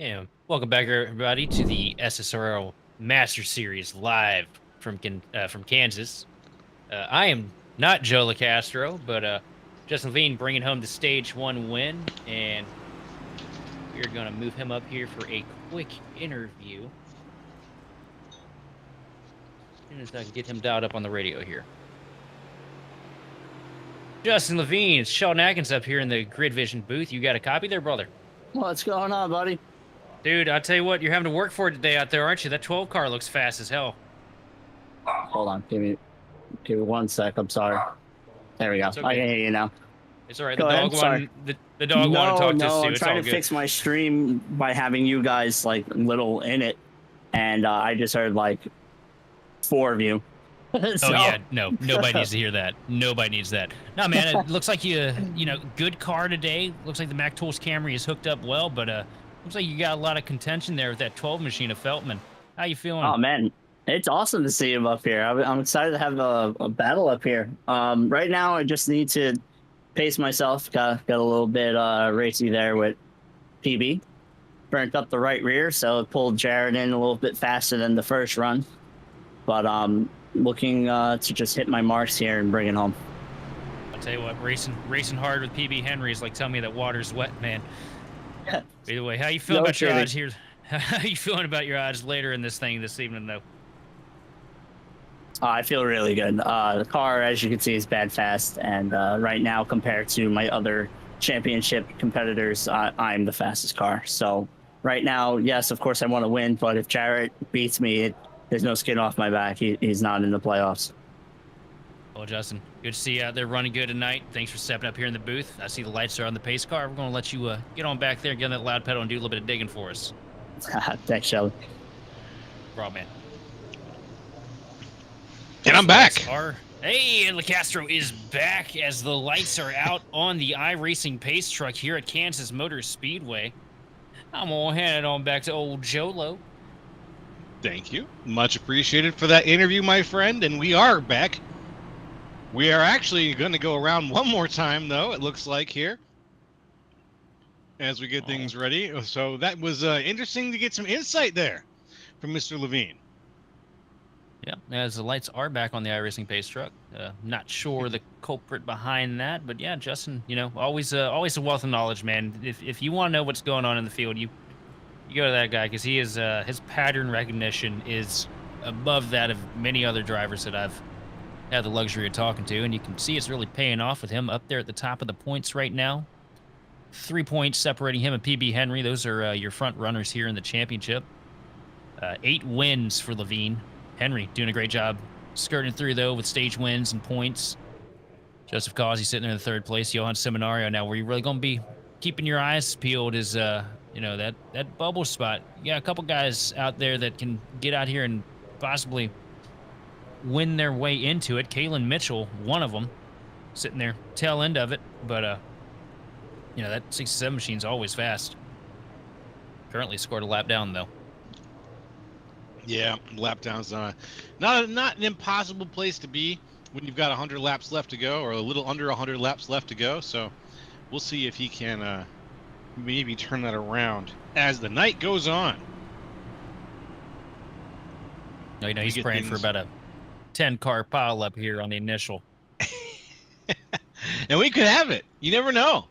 Yeah, welcome back, everybody, to the SSRL Master Series live from Kansas. I am not Joe LaCastro, but Justin Levine bringing home the stage 1 win, and we're going to move him up here for a quick interview. As soon as I can get him dialed up on the radio here. Justin Levine, it's Sheldon Atkins up here in the Grid Vision booth. You got a copy there, brother? What's going on, buddy? Dude, I'll tell you what, you're having to work for it today out there, aren't you? That 12 car looks fast as hell. Hold on, give me 1 sec. I'm sorry. There we go. Okay. I can hear you now. It's all right. Go The ahead, dog sorry. the dog wanted to talk to us too. I'm It's trying all to good. fix my stream by having you guys like little in it, and I just heard like 4 of you. Oh yeah, no, nobody needs to hear that. Nobody needs that. No, man, it looks like you know, good car today. Looks like the Mac Tools Camry is hooked up well, but looks like you got a lot of contention there with that 12 machine of Feltman. How you feeling? Oh man, it's awesome to see him up here. I'm excited to have a battle up here. Right now I just need to pace myself. Got a little bit racy there with PB. Burnt up the right rear, so it pulled Jared in a little bit faster than the first run. But looking to just hit my marks here and bring it home. I'll tell you what, racing hard with PB Henry is like telling me that water's wet, man. Either way, how you feeling about your odds here? How you feeling about your odds later in this thing this evening, though? I feel really good. The car, as you can see, is bad fast, and right now, compared to my other championship competitors, I'm the fastest car. So right now, yes, of course, I want to win, but if Jarrett beats me, there's no skin off my back. He's not in the playoffs. Well, Justin, good to see you out there running good tonight. Thanks for stepping up here in the booth. I see the lights are on the pace car. We're going to let you get on back there, get on that loud pedal, and do a little bit of digging for us. Thanks, Shelly. Bro, man. And I'm back. Hey, and LaCastro is back as the lights are out on the iRacing pace truck here at Kansas Motor Speedway. I'm going to hand it on back to old Jolo. Thank you. Much appreciated for that interview, my friend. And we are back. We are actually going to go around one more time, though, it looks like here, as we get things ready. So that was interesting to get some insight there from Mr. Levine. Yeah, as the lights are back on the iRacing pace truck. Not sure the culprit behind that, but yeah, Justin, always a wealth of knowledge, man. If you want to know what's going on in the field, you go to that guy because he is his pattern recognition is above that of many other drivers that I've had the luxury of talking to, and you can see it's really paying off with him up there at the top of the points right now. 3 points separating him and PB Henry. Those are your front runners here in the championship. 8 wins for Levine. Henry doing a great job skirting through, though, with stage wins and points. Joseph Causey sitting there in the 3rd place. Johan Seminario. Now, where you're really going to be keeping your eyes peeled is, that bubble spot. You got a couple guys out there that can get out here and possibly win their way into it. Kalen Mitchell, one of them, sitting there, tail end of it. But, that 67 machine's always fast. Currently scored a lap down, though. Yeah, lap down's not an impossible place to be when you've got 100 laps left to go, or a little under 100 laps left to go. So we'll see if he can maybe turn that around as the night goes on. He's praying for about a 10-car pile up here on the initial. And we could have it. You never know.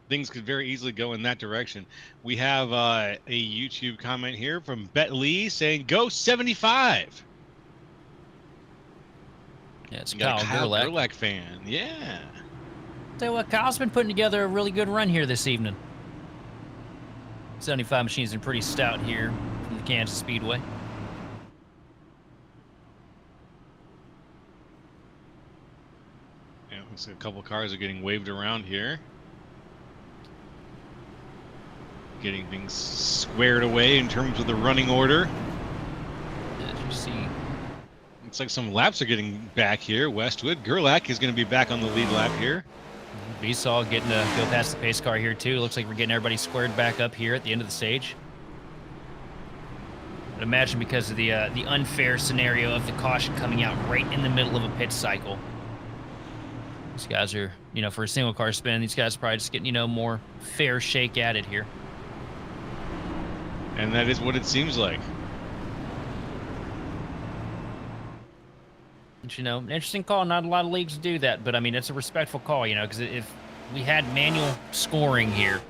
Things could very easily go in that direction. We have a YouTube comment here from Bet Lee saying, "Go 75." Yeah, it's Kyle Kyle Gerlach fan. Yeah. Tell you what, Kyle's been putting together a really good run here this evening. 75 machines are pretty stout here from the Kansas Speedway. Yeah, looks like a couple cars are getting waved around here. Getting things squared away in terms of the running order. As you see, looks like some laps are getting back here. Westwood. Gerlach is going to be back on the lead lap here. Vsall getting to go past the pace car here too. Looks like we're getting everybody squared back up here at the end of the stage. I'd imagine because of the unfair scenario of the caution coming out right in the middle of a pit cycle. These guys are, for a single car spin, these guys are probably just getting, more fair shake at it here. And that is what it seems like. But, an interesting call. Not a lot of leagues do that, but I mean, it's a respectful call, because if we had manual scoring here,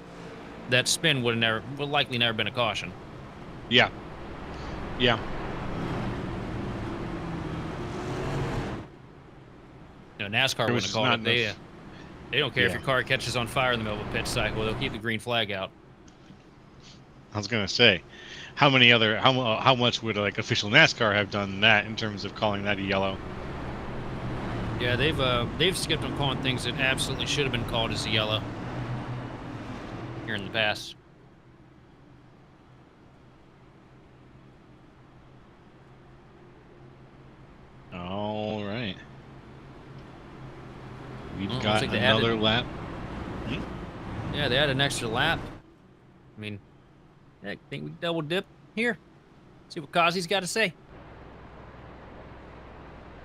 that spin would likely never been a caution. Yeah. Yeah. NASCAR wouldn't have called it. They don't care if your car catches on fire in the middle of a pit cycle. They'll keep the green flag out. I was gonna say, how much would official NASCAR have done that in terms of calling that a yellow? Yeah, they've skipped on calling things that absolutely should have been called as a yellow here in the past. All right, we've got like another lap. Yeah, they had an extra lap. I mean, I think we double dip here. See what Causey's got to say.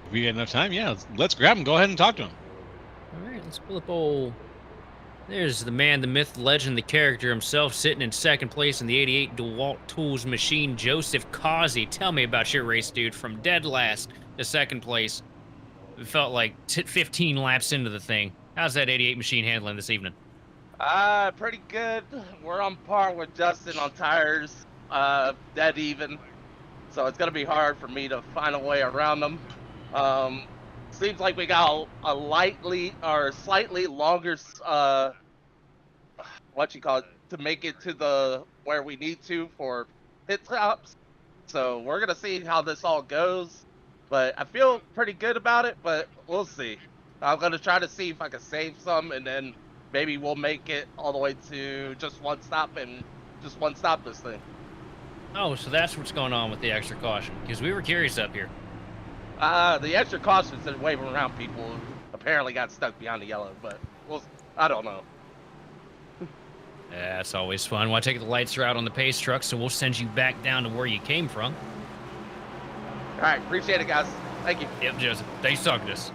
If we get enough time, yeah, let's grab him. Go ahead and talk to him. All right, let's pull up old. There's the man, the myth, the legend, the character himself, sitting in 2nd place in the 88 DeWalt Tools machine, Joseph Causey. Tell me about your race, dude. From dead last to 2nd place. It felt like 15 laps into the thing. How's that 88 machine handling this evening? Pretty good. We're on par with Justin on tires, dead even. So it's gonna be hard for me to find a way around them. Seems like we got a slightly longer, to make it to where we need to for pit stops. So we're gonna see how this all goes. But I feel pretty good about it, but we'll see. I'm gonna try to see if I can save some, and then maybe we'll make it all the way to just one stop this thing. Oh, so that's what's going on with the extra caution. Because we were curious up here. The extra cautions and waving around people apparently got stuck behind the yellow, but I don't know. Yeah, that's always fun. Well, I take it the lights are out on the pace truck, so we'll send you back down to where you came from. All right, appreciate it, guys. Thank you. Yep, Joseph. Thanks for talking to us.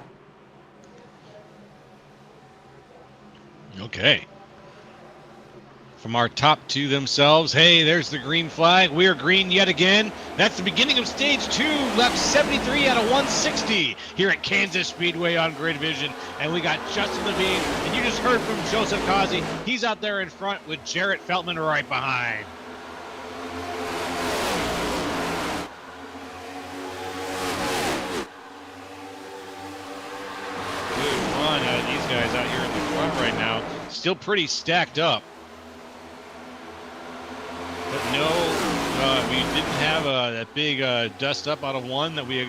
Okay. from our top two themselves. Hey, there's the green flag. We are green yet again. That's the beginning of stage 2, lap 73 out of 160 here at Kansas Speedway on Grid Vision. And we got Justin Levine, and you just heard from Joseph Kazi. He's out there in front with Jarrett Feltman right behind. Good run out of these guys out here in the front right now. Still pretty stacked up. But no, we didn't have that big dust up out of one that we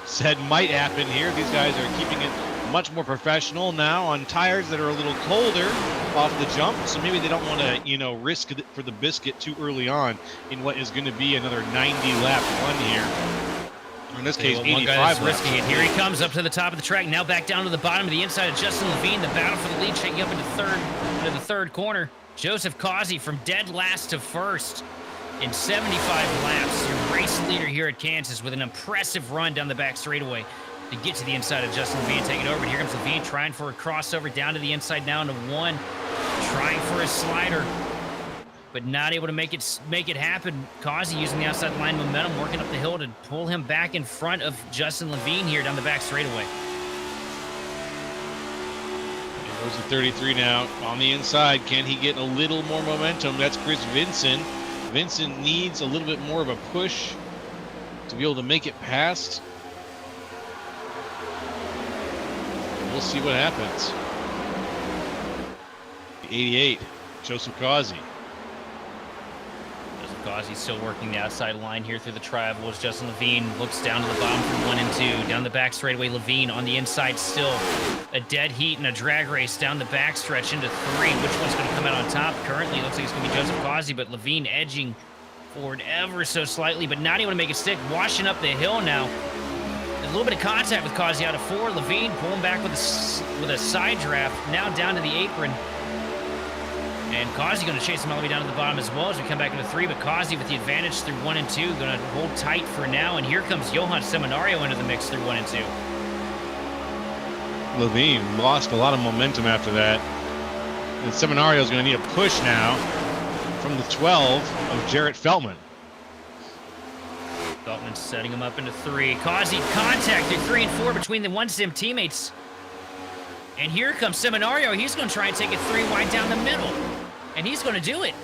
said might happen here. These guys are keeping it much more professional now on tires that are a little colder off the jump. So maybe they don't want to, risk it for the biscuit too early on in what is going to be another 90-lap run here. In this case, 85 one guy that's laps. risking it. Here he comes up to the top of the track. Now back down to the bottom of the inside of Justin Levine. The battle for the lead, shaking up into the third corner. Joseph Kazi from dead last to first in 75 laps. Your race leader here at Kansas with an impressive run down the back straightaway to get to the inside of Justin Levine, taking over. And here comes Levine trying for a crossover down to the inside now into one, trying for a slider, but not able to make it happen. Kazi using the outside line momentum, working up the hill to pull him back in front of Justin Levine here down the back straightaway. Goes to 33 now on the inside. Can he get a little more momentum? That's Chris Vincent. Vincent needs a little bit more of a push to be able to make it past. We'll see what happens. 88, Joseph Kazi. Kazi still working the outside line here through the tri-oval as Justin Levine looks down to the bottom from 1 and 2. Down the back straightaway, Levine on the inside still. A dead heat and a drag race down the back stretch into 3. Which one's going to come out on top? Currently, it looks like it's going to be Joseph Kazi, but Levine edging forward ever so slightly, but not able to make it stick. Washing up the hill now. A little bit of contact with Kazi out of 4. Levine pulling back with a side draft. Now down to the apron. And Kazi going to chase him all the way down to the bottom as well as we come back into 3. But Kazi with the advantage through 1 and 2. Going to hold tight for now. And here comes Johan Seminario into the mix through 1 and 2. Levine lost a lot of momentum after that. And Seminario is going to need a push now from the 12 of Jarrett Feltman. Feltman setting him up into 3. Kazi contact through 3 and 4 between the 1Sim teammates. And here comes Seminario. He's going to try and take it 3 wide down the middle. And he's going to do it.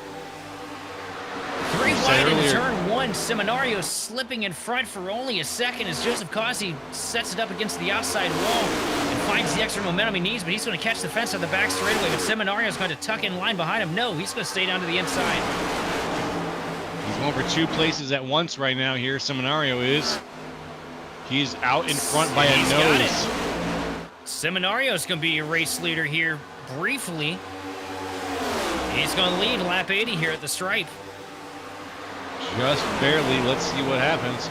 3 wide in turn 1. Seminario slipping in front for only a second as Joseph Kazi sets it up against the outside wall and finds the extra momentum he needs, but he's going to catch the fence at the back straightaway. But Seminario is going to tuck in line behind him. No, he's going to stay down to the inside. He's going for 2 places at once right now here. Seminario is. He's out in front by a nose. Seminario is going to be your race leader here briefly. He's going to lead lap 80 here at the stripe. Just barely. Let's see what happens.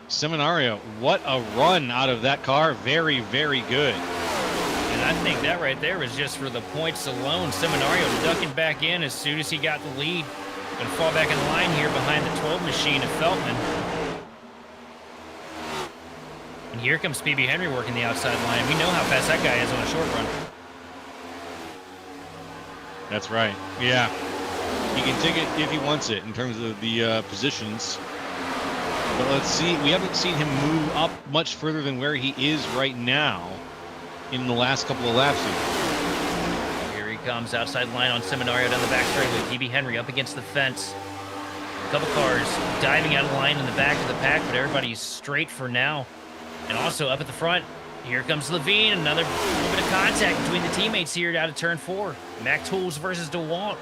Seminario, what a run out of that car. Very, very good. And I think that right there was just for the points alone. Seminario ducking back in as soon as he got the lead. Going to fall back in line here behind the 12 machine of Feltman. And here comes PB Henry working the outside line. We know how fast that guy is on a short run. That's right. Yeah. He can take it if he wants it in terms of the positions. But let's see. We haven't seen him move up much further than where he is right now in the last couple of laps here. Here he comes, outside line on Seminario down the back straightaway. PB Henry up against the fence. A couple cars diving out of line in the back of the pack, but everybody's straight for now. And also up at the front, here comes Levine. Another little bit of contact between the teammates here out of turn 4. Mac Tools versus DeWalt.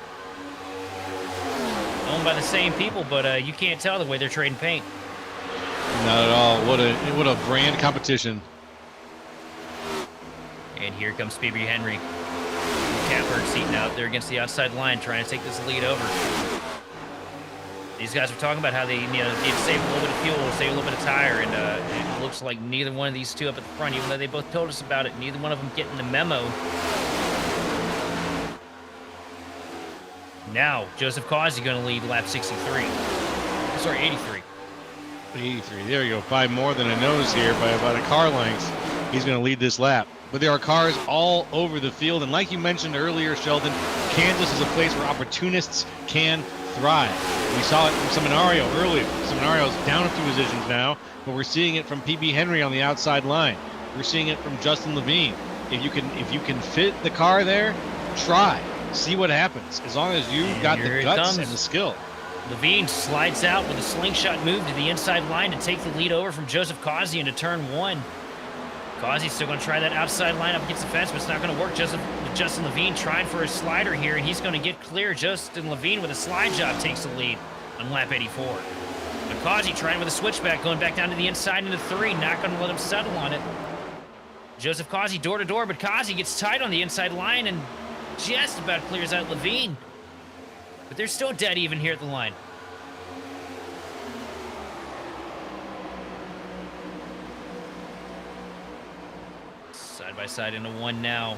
Owned by the same people, but you can't tell the way they're trading paint. Not at all. What a brand competition. And here comes PB Henry. Catbird seating out there against the outside line, trying to take this lead over. These guys are talking about how they need to save a little bit of fuel, save a little bit of tire, and it looks like neither one of these two up at the front, even though they both told us about it, neither one of them getting the memo. Now, Joseph Kazi going to lead lap 63. Sorry, 83. 83. There you go. By more than a nose here, by about a car length. He's going to lead this lap. but there are cars all over the field. And like you mentioned earlier, Sheldon, Kansas is a place where opportunists can thrive. We saw it from Seminario earlier. Seminario's down a few positions now, but we're seeing it from PB Henry on the outside line. We're seeing it from Justin Levine. If you can fit the car there, try. See what happens. As long as you've got the guts and the skill. Levine slides out with a slingshot move to the inside line to take the lead over from Joseph Causey into turn 1. Causey's still going to try that outside line up against the fence, but it's not going to work. Justin Levine trying for a slider here, and he's going to get clear. Justin Levine with a slide job takes the lead on lap 84. But Causey trying with a switchback, going back down to the inside into 3, not going to let him settle on it. Joseph Causey door to door, but Causey gets tight on the inside line and just about clears out Levine. But they're still dead even here at the line. Side by side into 1 now.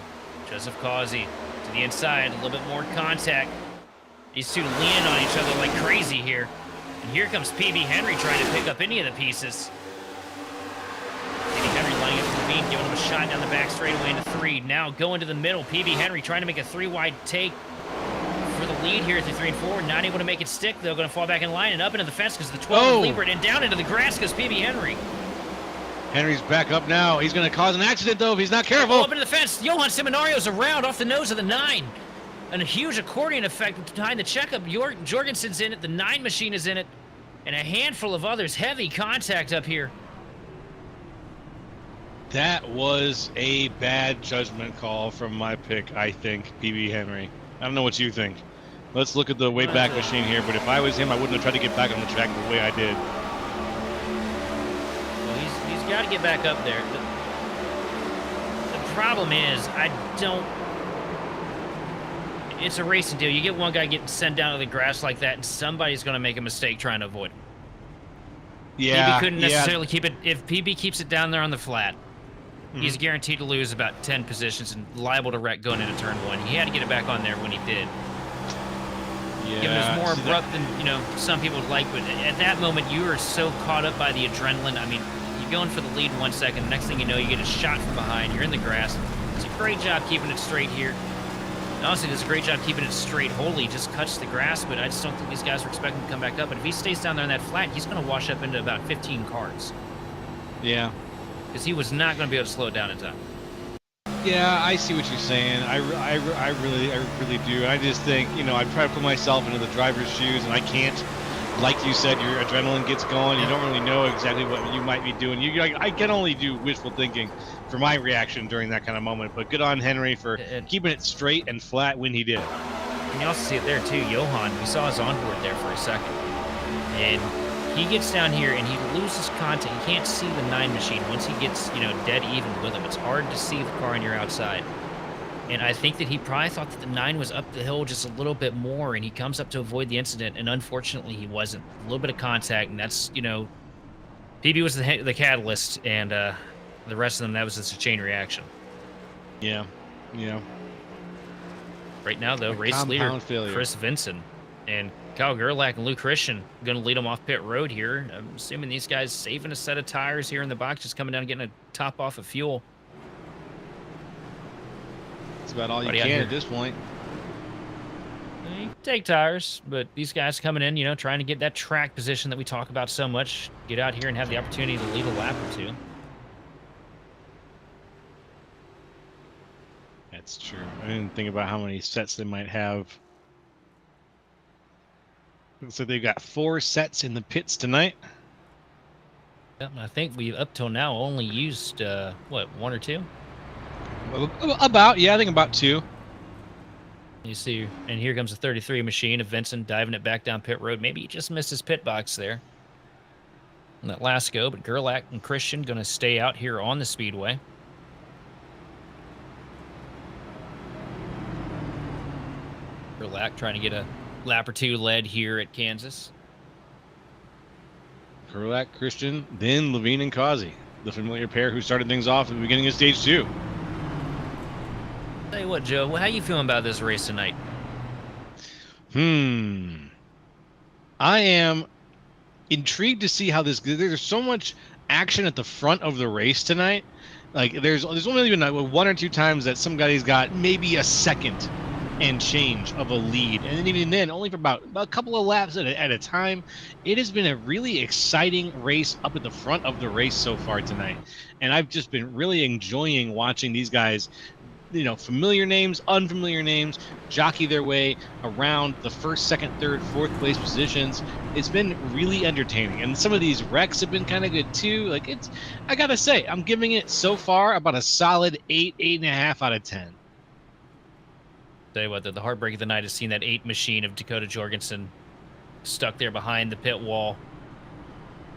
Joseph Causey to the inside, a little bit more contact. These two leaning on each other like crazy here. And here comes PB Henry trying to pick up any of the pieces. PB Henry lining up for Levine, giving him a shot down the back straightaway into 3. Now going to the middle. PB Henry trying to make a 3-wide take for the lead here through 3 and 4. Not able to make it stick, though. Going to fall back in line and up into the fence because the 12 of Liebert, and down into the grass goes PB Henry. Henry's back up now. He's going to cause an accident, though, if he's not careful. Up into the fence. Johan Seminario's around off the nose of the 9. And a huge accordion effect behind the checkup. Jorgensen's in it. The 9 machine is in it. And a handful of others. Heavy contact up here. That was a bad judgment call from my pick, I think, PB Henry. I don't know what you think. Let's look at the way back machine here, but if I was him, I wouldn't have tried to get back on the track the way I did. Well, he's got to get back up there. The problem is, it's a racing deal. You get one guy getting sent down to the grass like that, and somebody's going to make a mistake trying to avoid him. Yeah, PB couldn't necessarily keep it. If PB keeps it down there on the flat, he's guaranteed to lose about 10 positions and liable to wreck going into turn 1. He had to get it back on there when he did. It was more abrupt than some people would like, but at that moment you are so caught up by the adrenaline. I mean, you're going for the lead in 1 second. Next thing you know, you get a shot from behind. You're in the grass. It's a great job keeping it straight here. And honestly, does a great job keeping it straight. Holy just cuts the grass, but I just don't think these guys are expecting him to come back up. But if he stays down there in that flat, he's going to wash up into about 15 cars. Yeah. Because he was not going to be able to slow it down in time. Yeah, I see what you're saying. I really do. I just think, I try to put myself into the driver's shoes, and I can't. Like you said, your adrenaline gets going. You don't really know exactly what you might be doing. I can only do wishful thinking for my reaction during that kind of moment. But good on Henry for keeping it straight and flat when he did. And you also see it there, too. Johan, we saw his onboard there for a second. And he gets down here and he loses contact. You can't see the 9 machine once he gets, dead even with him. It's hard to see the car on your outside. And I think that he probably thought that the 9 was up the hill just a little bit more, and he comes up to avoid the incident, and unfortunately he wasn't. A little bit of contact, and that's, PB was the catalyst, and the rest of them, that was just a chain reaction. Yeah. Right now, though, race leader Chris Vinson and Kyle Gerlach and Lou Christian going to lead them off pit road here. I'm assuming these guys saving a set of tires here in the box, just coming down and getting a top off of fuel. That's about all you can at this point. You can take tires, but these guys coming in, trying to get that track position that we talk about so much, get out here and have the opportunity to lead a lap or two. That's true. I didn't think about how many sets they might have. So they've got 4 sets in the pits tonight. Yep, I think we've up till now only used 1 or 2. I think about 2. You see, and here comes a 33 machine of Vincent diving it back down pit road. Maybe he just missed his pit box there on that last go, but Gerlach and Christian going to stay out here on the Speedway. Gerlach trying to get a lap or 2 led here at Kansas. Gerlach, Christian, then Levine and Causey, the familiar pair who started things off at the beginning of stage 2. Tell you what, Joe, how you feeling about this race tonight? I am intrigued to see how this. There's so much action at the front of the race tonight Like there's only been one or two times that some guys got maybe a second and change of a lead, and even then only for about a couple of laps at a time. It has been a really exciting race up at the front of the race so far tonight, and I've just been really enjoying watching these guys, familiar names, unfamiliar names, jockey their way around the first, second, third, fourth place positions. It's been really entertaining, and some of these wrecks have been kind of good too. Like I gotta say, I'm giving it so far about a solid 8.5 out of 10. Tell you what, the heartbreak of the night is seeing that 8 machine of Dakota Jorgensen stuck there behind the pit wall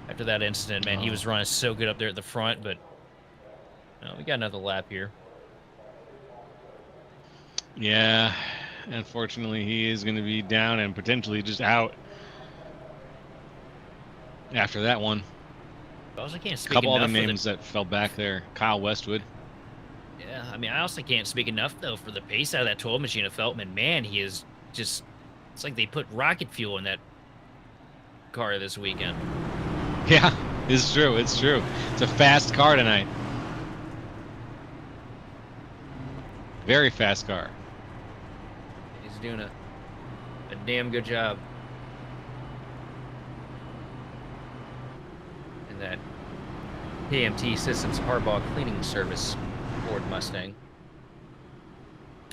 after that incident. Man, he was running so good up there at the front, but we got another lap here. Yeah, unfortunately, he is going to be down and potentially just out after that one. I also can't speak A couple other enough names that fell back there. Kyle Westwood. Yeah, I mean, I also can't speak enough, though, for the pace out of that 12 machine of Feltman. Man, he is just... It's like they put rocket fuel in that car this weekend. Yeah, it's true. It's true. It's a fast car tonight. Very fast car. He's doing a damn good job. And that KMT Systems Harbaugh Cleaning Service Ford Mustang.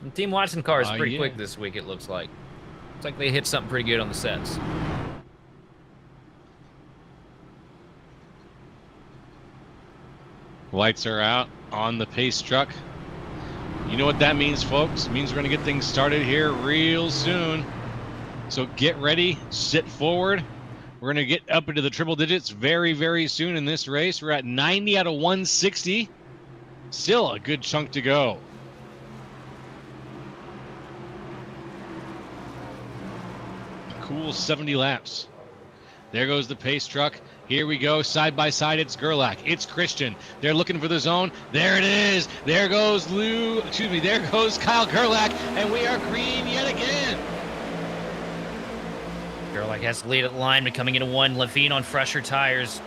And Team Watson car is pretty quick this week, it looks like. It's like they hit something pretty good on the sets. Lights are out on the pace truck. You know what that means, folks? It means we're going to get things started here real soon. So get ready, sit forward. We're going to get up into the triple digits very, very soon in this race. We're at 90 out of 160. Still a good chunk to go. A cool 70 laps. There goes the pace truck. Here we go, side by side. It's Gerlach. It's Christian. They're looking for the zone. There it is. There goes there goes Kyle Gerlach, and we are green yet again. Gerlach has the lead at the line, but coming into 1. Levine on fresher tires.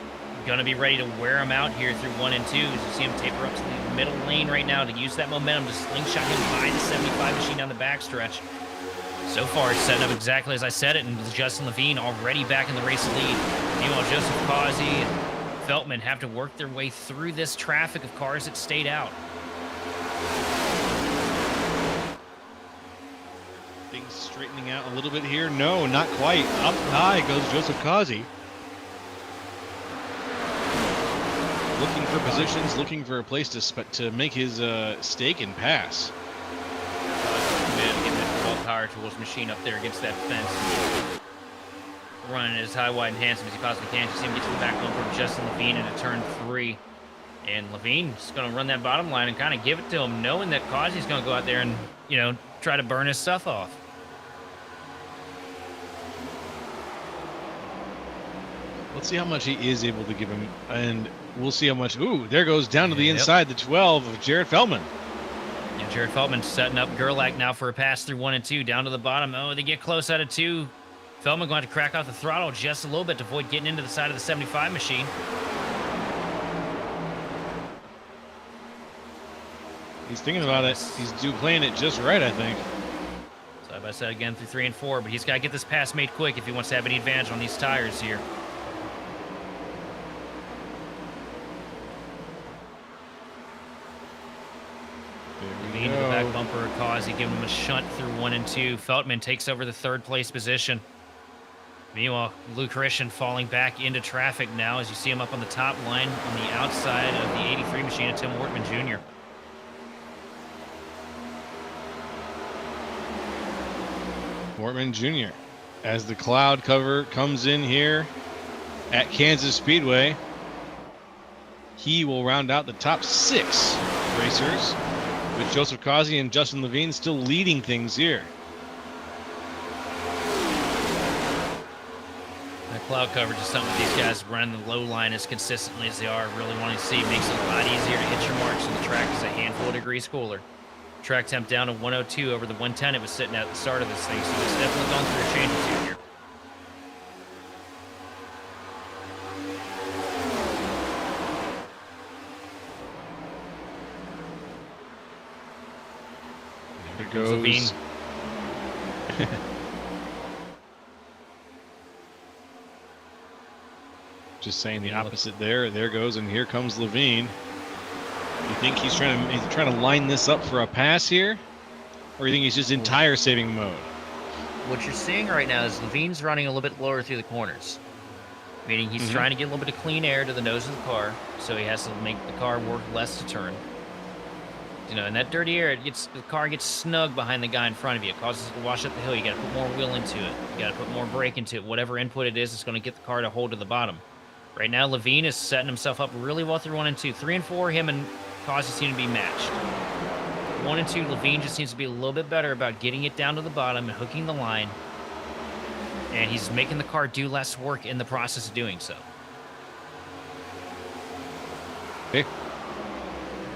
Going to be ready to wear him out here through 1 and 2. As you see him taper up to the middle lane right now to use that momentum to slingshot him by the 75 machine down the backstretch. So far, it's setting up exactly as I said it, and Justin Levine already back in the race lead. Meanwhile, Joseph Causey and Feltman have to work their way through this traffic of cars that stayed out. Things straightening out a little bit here. No, not quite. Up high goes Joseph Causey. Looking for positions, looking for a place to make his stake and pass. Getting that power tools machine up there against that fence. Running as high, wide, and handsome as he possibly can. You see him get to the back bumper of Justin Levine into turn 3. And Levine's going to run that bottom line and kind of give it to him, knowing that Causey's going to go out there and, try to burn his stuff off. Let's see how much he is able to give him, and we'll see how much. Ooh, there goes down to the inside, the 12 of Jared Feldman. And Jared Feldman setting up Gerlach now for a pass through 1 and 2, down to the bottom. Oh, they get close out of 2. Feldman going to crack off the throttle just a little bit to avoid getting into the side of the 75 machine. He's thinking about it. He's playing it just right, I think. Side by side again through 3 and 4, but he's got to get this pass made quick if he wants to have any advantage on these tires here. Into the back bumper of Causey, giving him a shunt through 1 and 2. Feltman takes over the 3rd place position. Meanwhile, Luke Christian falling back into traffic now as you see him up on the top line on the outside of the 83 machine of Tim Wortman Jr. Wortman Jr. as the cloud cover comes in here at Kansas Speedway. He will round out the top 6 racers, with Joseph Causey and Justin Levine still leading things here. That cloud coverage is something these guys running the low line as consistently as they are really wanting to see. It makes it a lot easier to hit your marks, and the track is a handful of degrees cooler. Track temp down to 102 over the 110 it was sitting at the start of this thing, so it's definitely gone through a change or two here. Here Comes goes. Levine. Just saying the opposite there. There goes, and here comes Levine. You think he's trying to line this up for a pass here, or you think he's just in tire saving mode? What you're seeing right now is Levine's running a little bit lower through the corners, meaning he's trying to get a little bit of clean air to the nose of the car, so he has to make the car work less to turn. You know, in that dirty air, the car gets snug behind the guy in front of you. It causes it to wash up the hill. You got to put more wheel into it. You got to put more brake into it. Whatever input it is, it's going to get the car to hold to the bottom. Right now, Levine is setting himself up really well through 1 and 2. 3 and 4, him and Causey seem to be matched. 1 and 2, Levine just seems to be a little bit better about getting it down to the bottom and hooking the line. And he's making the car do less work in the process of doing so. Okay.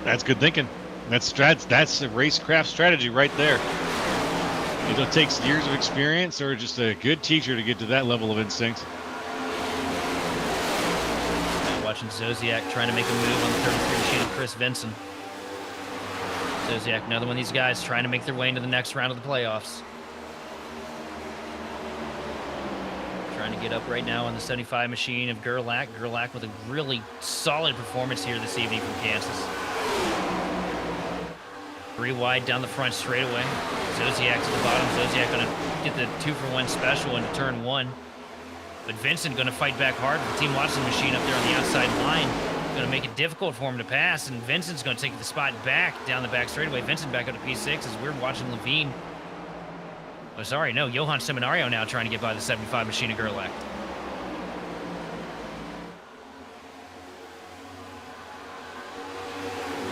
That's good thinking. That's a racecraft strategy right there. It takes years of experience or just a good teacher to get to that level of instinct. Watching Zodiac trying to make a move on the 33 machine of Chris Vinson. Zodiac, another one of these guys trying to make their way into the next round of the playoffs. Trying to get up right now on the 75 machine of Gerlach. Gerlach with a really solid performance here this evening from Kansas. 3 wide down the front straightaway. Zodiac to the bottom. Zodiac going to get the 2-for-1 special into turn 1. But Vincent going to fight back hard with the Team Watson machine up there on the outside line. Going to make it difficult for him to pass, and Vincent's going to take the spot back down the back straightaway. Vincent back up to P6 as we're watching Levine. Oh, sorry, no, Johan Seminario now trying to get by the 75 machine of Gerlach.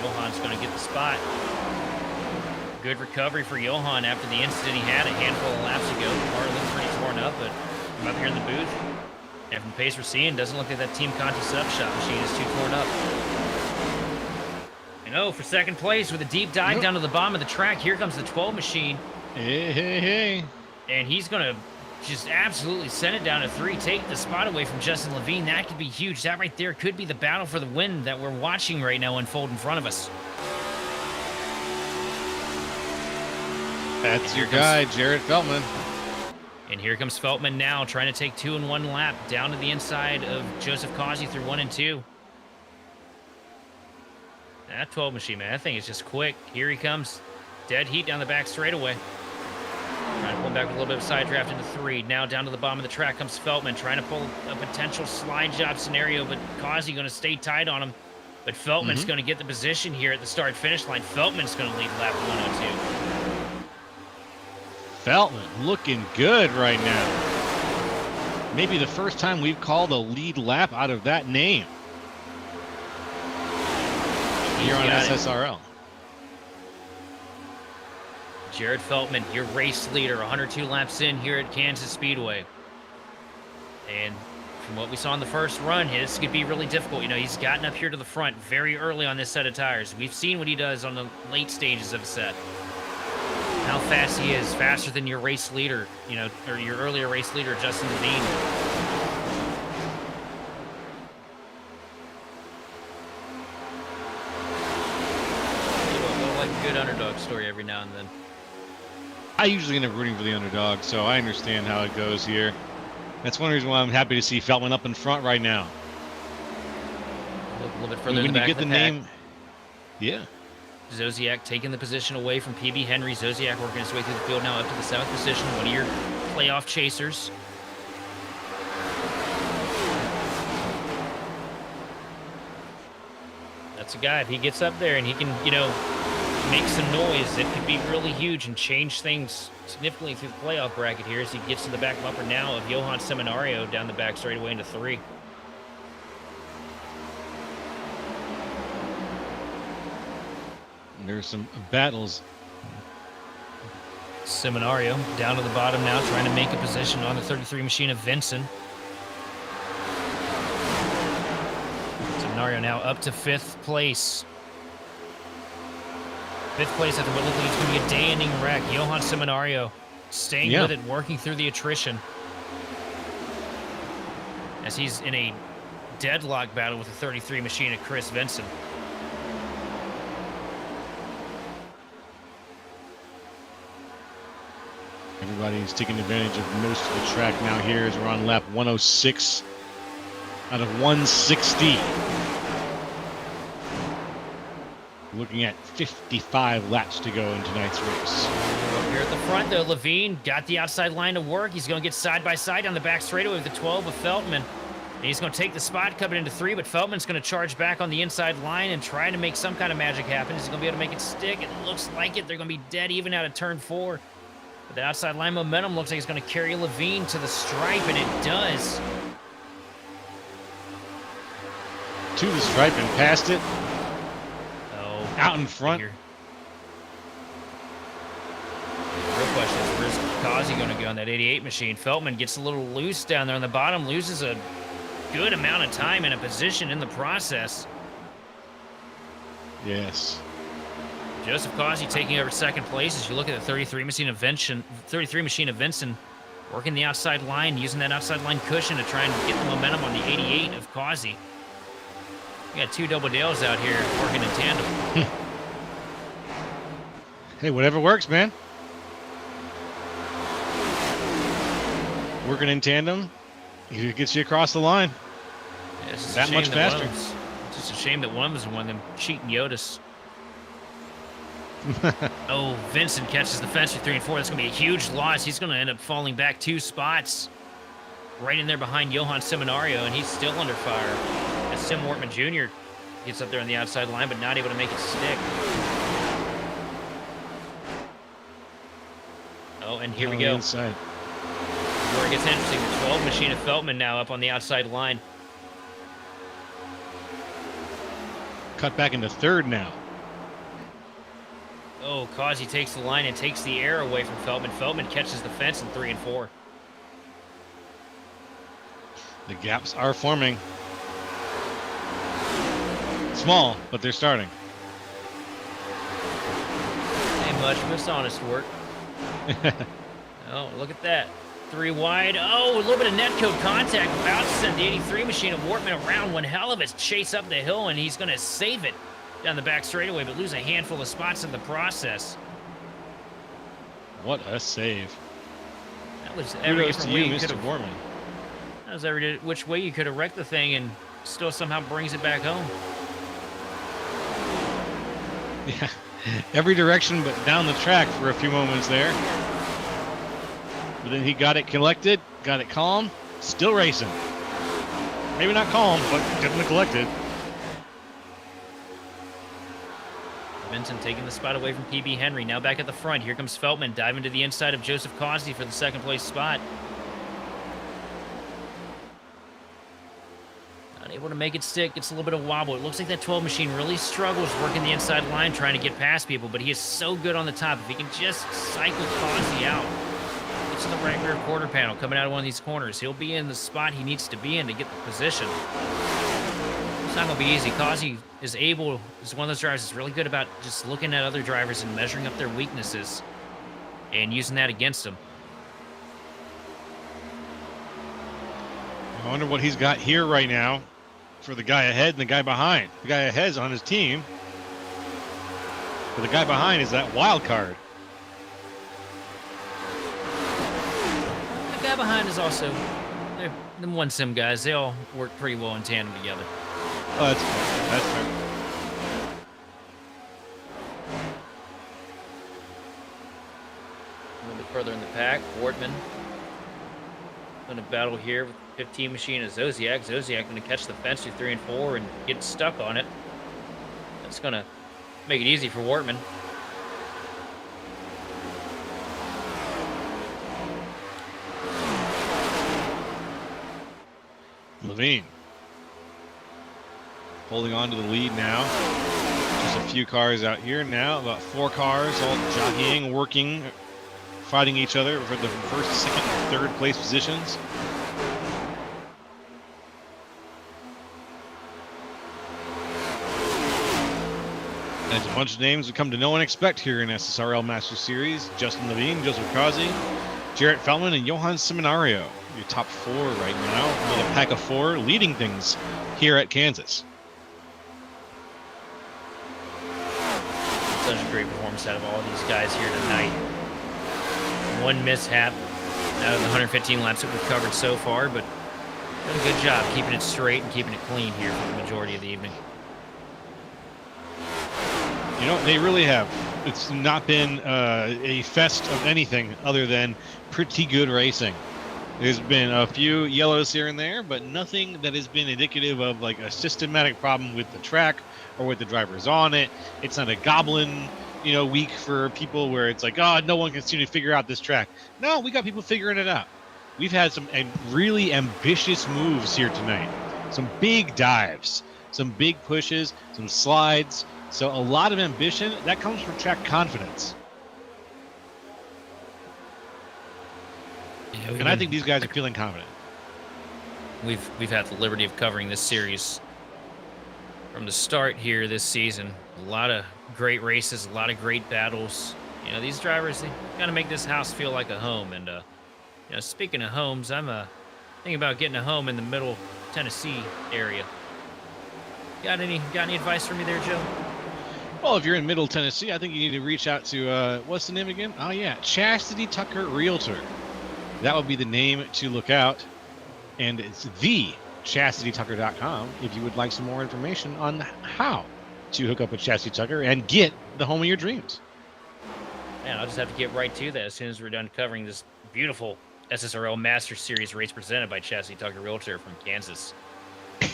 Johan's going to get the spot. Good recovery for Johan after the incident he had a handful of laps ago. The car looked pretty torn up, but from up here in the booth, and from the pace we're seeing, doesn't look like that Team Conti setup shop machine is too torn up. And oh, for second place with a deep dive down to the bottom of the track, here comes the 12 machine. Hey. And he's going to just absolutely send it down to 3, take the spot away from Justin Levine. That could be huge. That right there could be the battle for the win that we're watching right now unfold in front of us. That's your guy, Jared Feltman. And here comes Feltman now, trying to take 2 in 1 lap down to the inside of Joseph Causey through 1 and 2. That 12 machine, man, that thing is just quick. Here he comes. Dead heat down the back straightaway. Trying to pull back with a little bit of side draft into 3. Now down to the bottom of the track comes Feltman, trying to pull a potential slide job scenario, but Causey going to stay tight on him. But Feltman's going to get the position here at the start-finish line. Feltman's going to lead lap 102. Feltman looking good right now. Maybe the first time we've called a lead lap out of that name here on SSRL. Jared Feltman, your race leader, 102 laps in here at Kansas Speedway. And from what we saw in the first run, this could be really difficult. You know, he's gotten up here to the front very early on this set of tires. We've seen what he does on the late stages of a set. How fast he is, faster than your race leader, you know, or your earlier race leader, Justin Levine. I like a good underdog story every now and then. I usually end up rooting for the underdog, so I understand how it goes here. That's one reason why I'm happy to see Feltman up in front right now. Look a little bit further in the back of the pack. Name, yeah. Zodiac taking the position away from PB Henry. Zodiac working his way through the field now up to the 7th position. One of your playoff chasers. That's a guy, if he gets up there and he can, you know, make some noise, it could be really huge and change things significantly through the playoff bracket here as he gets to the back bumper now of Johan Seminario down the back straightaway into 3. There's some battles. Seminario down to the bottom now, trying to make a position on the 33 machine of Vincent. Seminario now up to 5th place. 5th place after what looked like it's going to be a day-ending wreck. Johan Seminario staying with it, working through the attrition. As he's in a deadlock battle with the 33 machine of Chris Vincent. Everybody's taking advantage of most of the track now here as we're on lap 106 out of 160. Looking at 55 laps to go in tonight's race. Up here at the front, though, Levine got the outside line to work. He's going to get side by side on the back straightaway with the 12 of Feltman. And he's going to take the spot coming into 3, but Feltman's going to charge back on the inside line and try to make some kind of magic happen. He's going to be able to make it stick. It looks like it. They're going to be dead even out of turn 4. But the outside line momentum looks like it's going to carry Levine to the stripe, and it does. To the stripe and past it. Oh, out in front. Here. Real question is, where's Kazi going to go on that 88 machine? Feltman gets a little loose down there on the bottom, loses a good amount of time and a position in the process. Yes. Joseph Kazi taking over second place as you look at the 33 machine of Vincent working the outside line, using that outside line cushion to try and get the momentum on the 88 of Kazi. We got 2 double dales out here working in tandem. Hey, whatever works, man. Working in tandem, it gets you across the line. Yeah, it's just that much faster. It's just a shame that one of them is one of them cheating Yodas. Oh, Vincent catches the fence for 3 and 4. That's going to be a huge loss. He's going to end up falling back 2 spots. Right in there behind Johan Seminario, and he's still under fire. As Sim Wortman Jr. gets up there on the outside line, but not able to make it stick. Oh, and here we go. Inside. Where it gets interesting, the 12 machine of Feltman now up on the outside line. Cut back into 3rd now. Oh, Kazi takes the line and takes the air away from Feltman. Feltman catches the fence in 3 and 4. The gaps are forming. Small, but they're starting. Ain't much, but it's honest work. Oh, look at that. 3 wide. Oh, a little bit of netcode contact. About to send the 83 machine of Wortman around. One hell of a chase up the hill, and he's going to save it down the back straightaway, but lose a handful of spots in the process. What a save. That was every Kudos to different way you, you Mr. could have. Wortman. That was every which way you could have wrecked the thing and still somehow brings it back home. Yeah, every direction but down the track for a few moments there. But then he got it collected, got it calm, still racing. Maybe not calm, but definitely collected. Vincent taking the spot away from PB Henry. Now back at the front. Here comes Feltman diving to the inside of Joseph Kazi for the 2nd place spot. Not able to make it stick. Gets a little bit of wobble. It looks like that 12 machine really struggles working the inside line trying to get past people, but he is so good on the top. If he can just cycle Kazi out, gets in the right rear quarter panel coming out of one of these corners, he'll be in the spot he needs to be in to get the position. It's not going to be easy. Kazi is one of those drivers that's really good about just looking at other drivers and measuring up their weaknesses and using that against them. I wonder what he's got here right now for the guy ahead and the guy behind. The guy ahead's on his team, but the guy behind is that wild card. The guy behind is also, they're the one sim guys. They all work pretty well in tandem together. Oh, that's fair. That's fair. A little bit further in the pack, Wortman going to battle here with 15 machine of Zodiac. Zodiac going to catch the fence through 3 and 4 and get stuck on it. That's going to make it easy for Wortman. Levine holding on to the lead now. Just a few cars out here now, about 4 cars all jockeying, working, fighting each other for the 1st, 2nd, and 3rd place positions. There's a bunch of names we come to know and expect here in SSRL Masters Series. Justin Levine, Joseph Kazi, Jarrett Feltman, and Johan Seminario. Your top 4 right now, with a pack of 4 leading things here at Kansas. Such a great performance out of all these guys here tonight. one mishap out of the 115 laps that we've covered so far, but done a good job keeping it straight and keeping it clean here for the majority of the evening. You know, they really have. It's not been a fest of anything other than pretty good racing. There's been a few yellows here and there, but nothing that has been indicative of like a systematic problem with the track or with the drivers on it. It's not a goblin, week for people where it's like, oh, no one can seem to figure out this track. No, we got people figuring it out. We've had some really ambitious moves here tonight. Some big dives, some big pushes, some slides. So a lot of ambition that comes from track confidence. Yeah, and I think these guys are feeling confident. We've had the liberty of covering this series from the start here this season. A lot of great races, a lot of great battles. These drivers, they kind of make this house feel like a home. And speaking of homes, I'm thinking about getting a home in the Middle Tennessee area. Got any advice for me there, Joe? Well, if you're in Middle Tennessee, I think you need to reach out to what's the name again? Oh yeah, Chasity Tucker Realtor. That would be the name to look out. And it's thechastitytucker.com if you would like some more information on how to hook up with Chasity Tucker and get the home of your dreams. Man, I'll just have to get right to that as soon as we're done covering this beautiful SSRL Master Series race presented by Chasity Tucker Realtor from Kansas.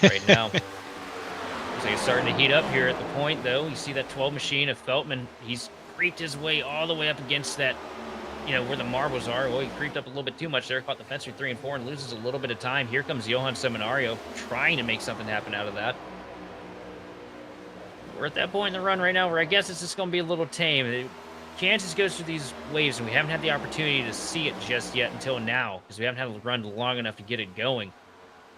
Right now, looks like it's starting to heat up here at the point, though. You see that 12 machine of Feltman. He's creeped his way all the way up against that, where the marbles are. Well, he creeped up a little bit too much there. Caught the fence through 3 and 4 and loses a little bit of time. Here comes Johan Seminario trying to make something happen out of that. We're at that point in the run right now where I guess it's just going to be a little tame. Kansas goes through these waves, and we haven't had the opportunity to see it just yet until now because we haven't had a run long enough to get it going.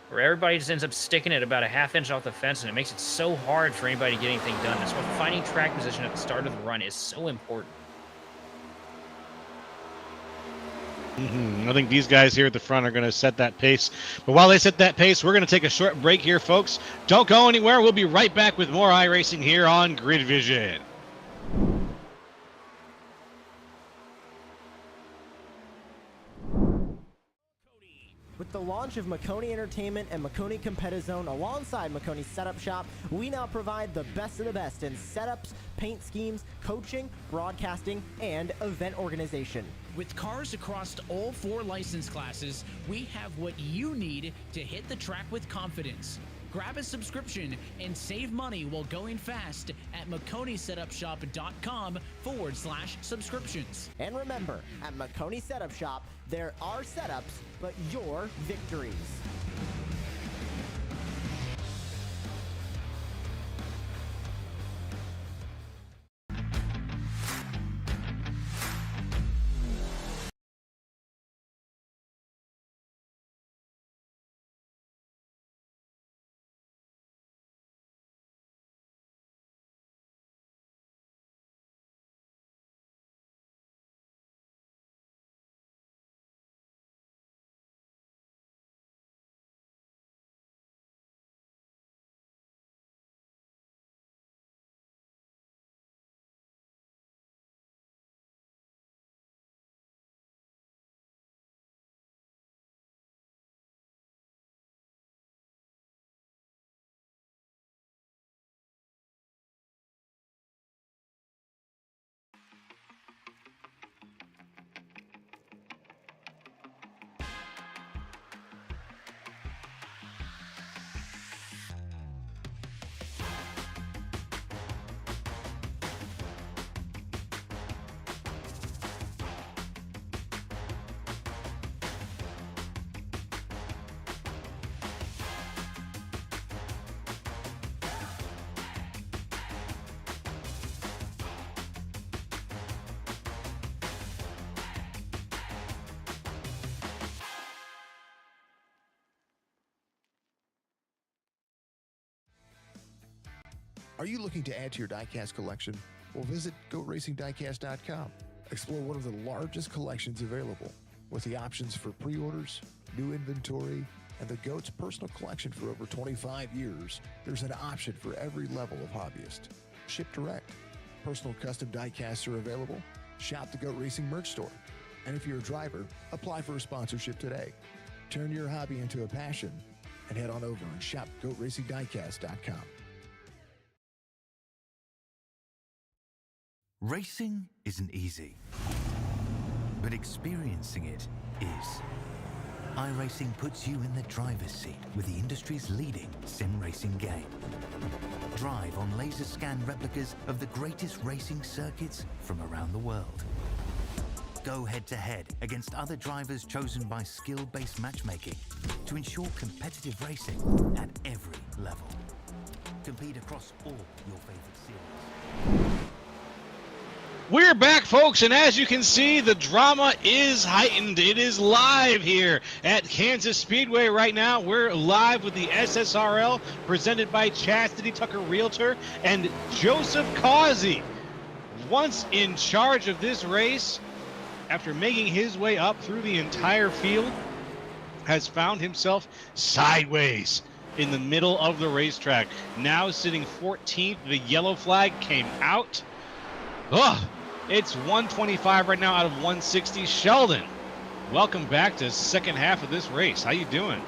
Where everybody just ends up sticking it about a half-inch off the fence, and it makes it so hard for anybody to get anything done. That's why finding track position at the start of the run is so important. I think these guys here at the front are going to set that pace. But while they set that pace, we're going to take a short break here, folks. Don't go anywhere. We'll be right back with more iRacing here on Grid Vision. With the launch of Makoni Entertainment and Makoni Competizone alongside Makoni Setup Shop, we now provide the best of the best in setups, paint schemes, coaching, broadcasting, and event organization. With cars across all 4 license classes, we have what you need to hit the track with confidence. Grab a subscription and save money while going fast at MakoniSetupShop.com/subscriptions. And remember, at Makoni Setup Shop, there are setups, but your victories. Are you looking to add to your diecast collection? Well, visit GoRacingDiecast.com. Explore one of the largest collections available with the options for pre-orders, new inventory, and the GOAT's personal collection for over 25 years. There's an option for every level of hobbyist. Ship direct. Personal custom diecasts are available. Shop the GOAT Racing merch store. And if you're a driver, apply for a sponsorship today. Turn your hobby into a passion and head on over and shop GoatRacingDiecast.com. Racing isn't easy, but experiencing it is. iRacing puts you in the driver's seat with the industry's leading sim racing game. Drive on laser scan replicas of the greatest racing circuits from around the world. Go head to head against other drivers chosen by skill-based matchmaking to ensure competitive racing at every level. Compete across all your favorite series. We're back, folks, and as you can see, the drama is heightened. It is live here at Kansas Speedway right now. We're live with the SSRL presented by Chasity Tucker Realtor and Joseph Causey. Once in charge of this race, after making his way up through the entire field, has found himself sideways in the middle of the racetrack. Now sitting 14th, the yellow flag came out. Ugh. It's 125 right now out of 160. Sheldon, welcome back to second half of this race. How you doing?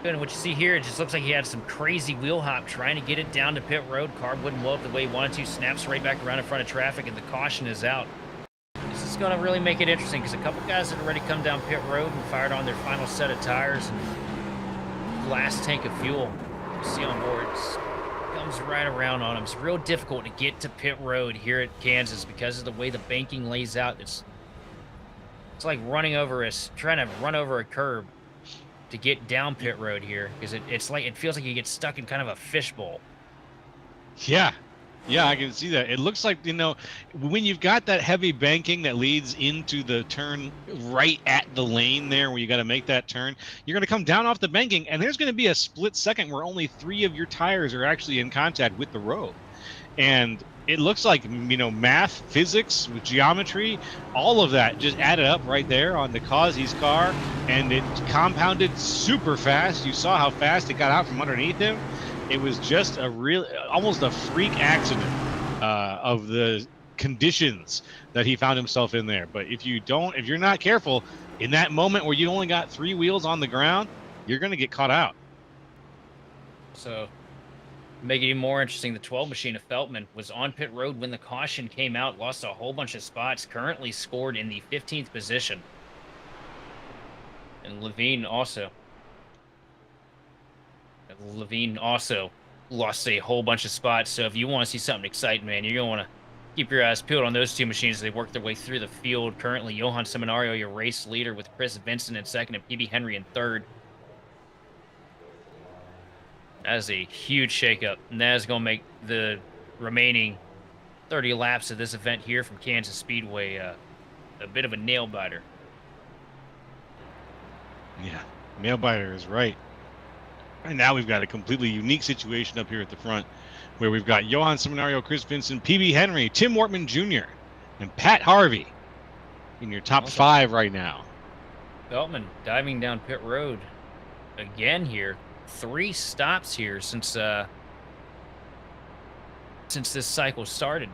Good. And what you see here, it just looks like he had some crazy wheel hop trying to get it down to pit road. Car wouldn't blow up the way he wanted to. Snaps right back around in front of traffic, and the caution is out. This is going to really make it interesting because a couple guys had already come down pit road and fired on their final set of tires and last tank of fuel. You see on board. Comes right around on him. It's real difficult to get to pit road here at Kansas because of the way the banking lays out. It's like trying to run over a curb to get down pit road here because it feels like you get stuck in kind of a fishbowl. Yeah, I can see that. It looks like, when you've got that heavy banking that leads into the turn right at the lane there where you got to make that turn, you're going to come down off the banking, and there's going to be a split second where only 3 of your tires are actually in contact with the road. And it looks like, math, physics, with geometry, all of that just added up right there on the Causey's car, and it compounded super fast. You saw how fast it got out from underneath him. It was just almost a freak accident of the conditions that he found himself in there. But if you're not careful in that moment where you only got 3 wheels on the ground, you're going to get caught out. So, make it even more interesting, the 12 machine of Feltman was on pit road when the caution came out, lost a whole bunch of spots, currently scored in the 15th position. And Levine also lost a whole bunch of spots. So if you want to see something exciting, man, you're going to want to keep your eyes peeled on those 2 machines as they work their way through the field. Currently, Johan Seminario, your race leader, with Chris Vincent in second and PB Henry in third. That is a huge shakeup, and that is going to make the remaining 30 laps of this event here from Kansas Speedway a bit of a nail-biter. Yeah, nail-biter is right. And now we've got a completely unique situation up here at the front where we've got Johan Seminario, Chris Vincent, PB Henry, Tim Wortman Jr., and Pat Harvey in your top 5 right now. Feltman diving down pit road again here. 3 stops here since this cycle started.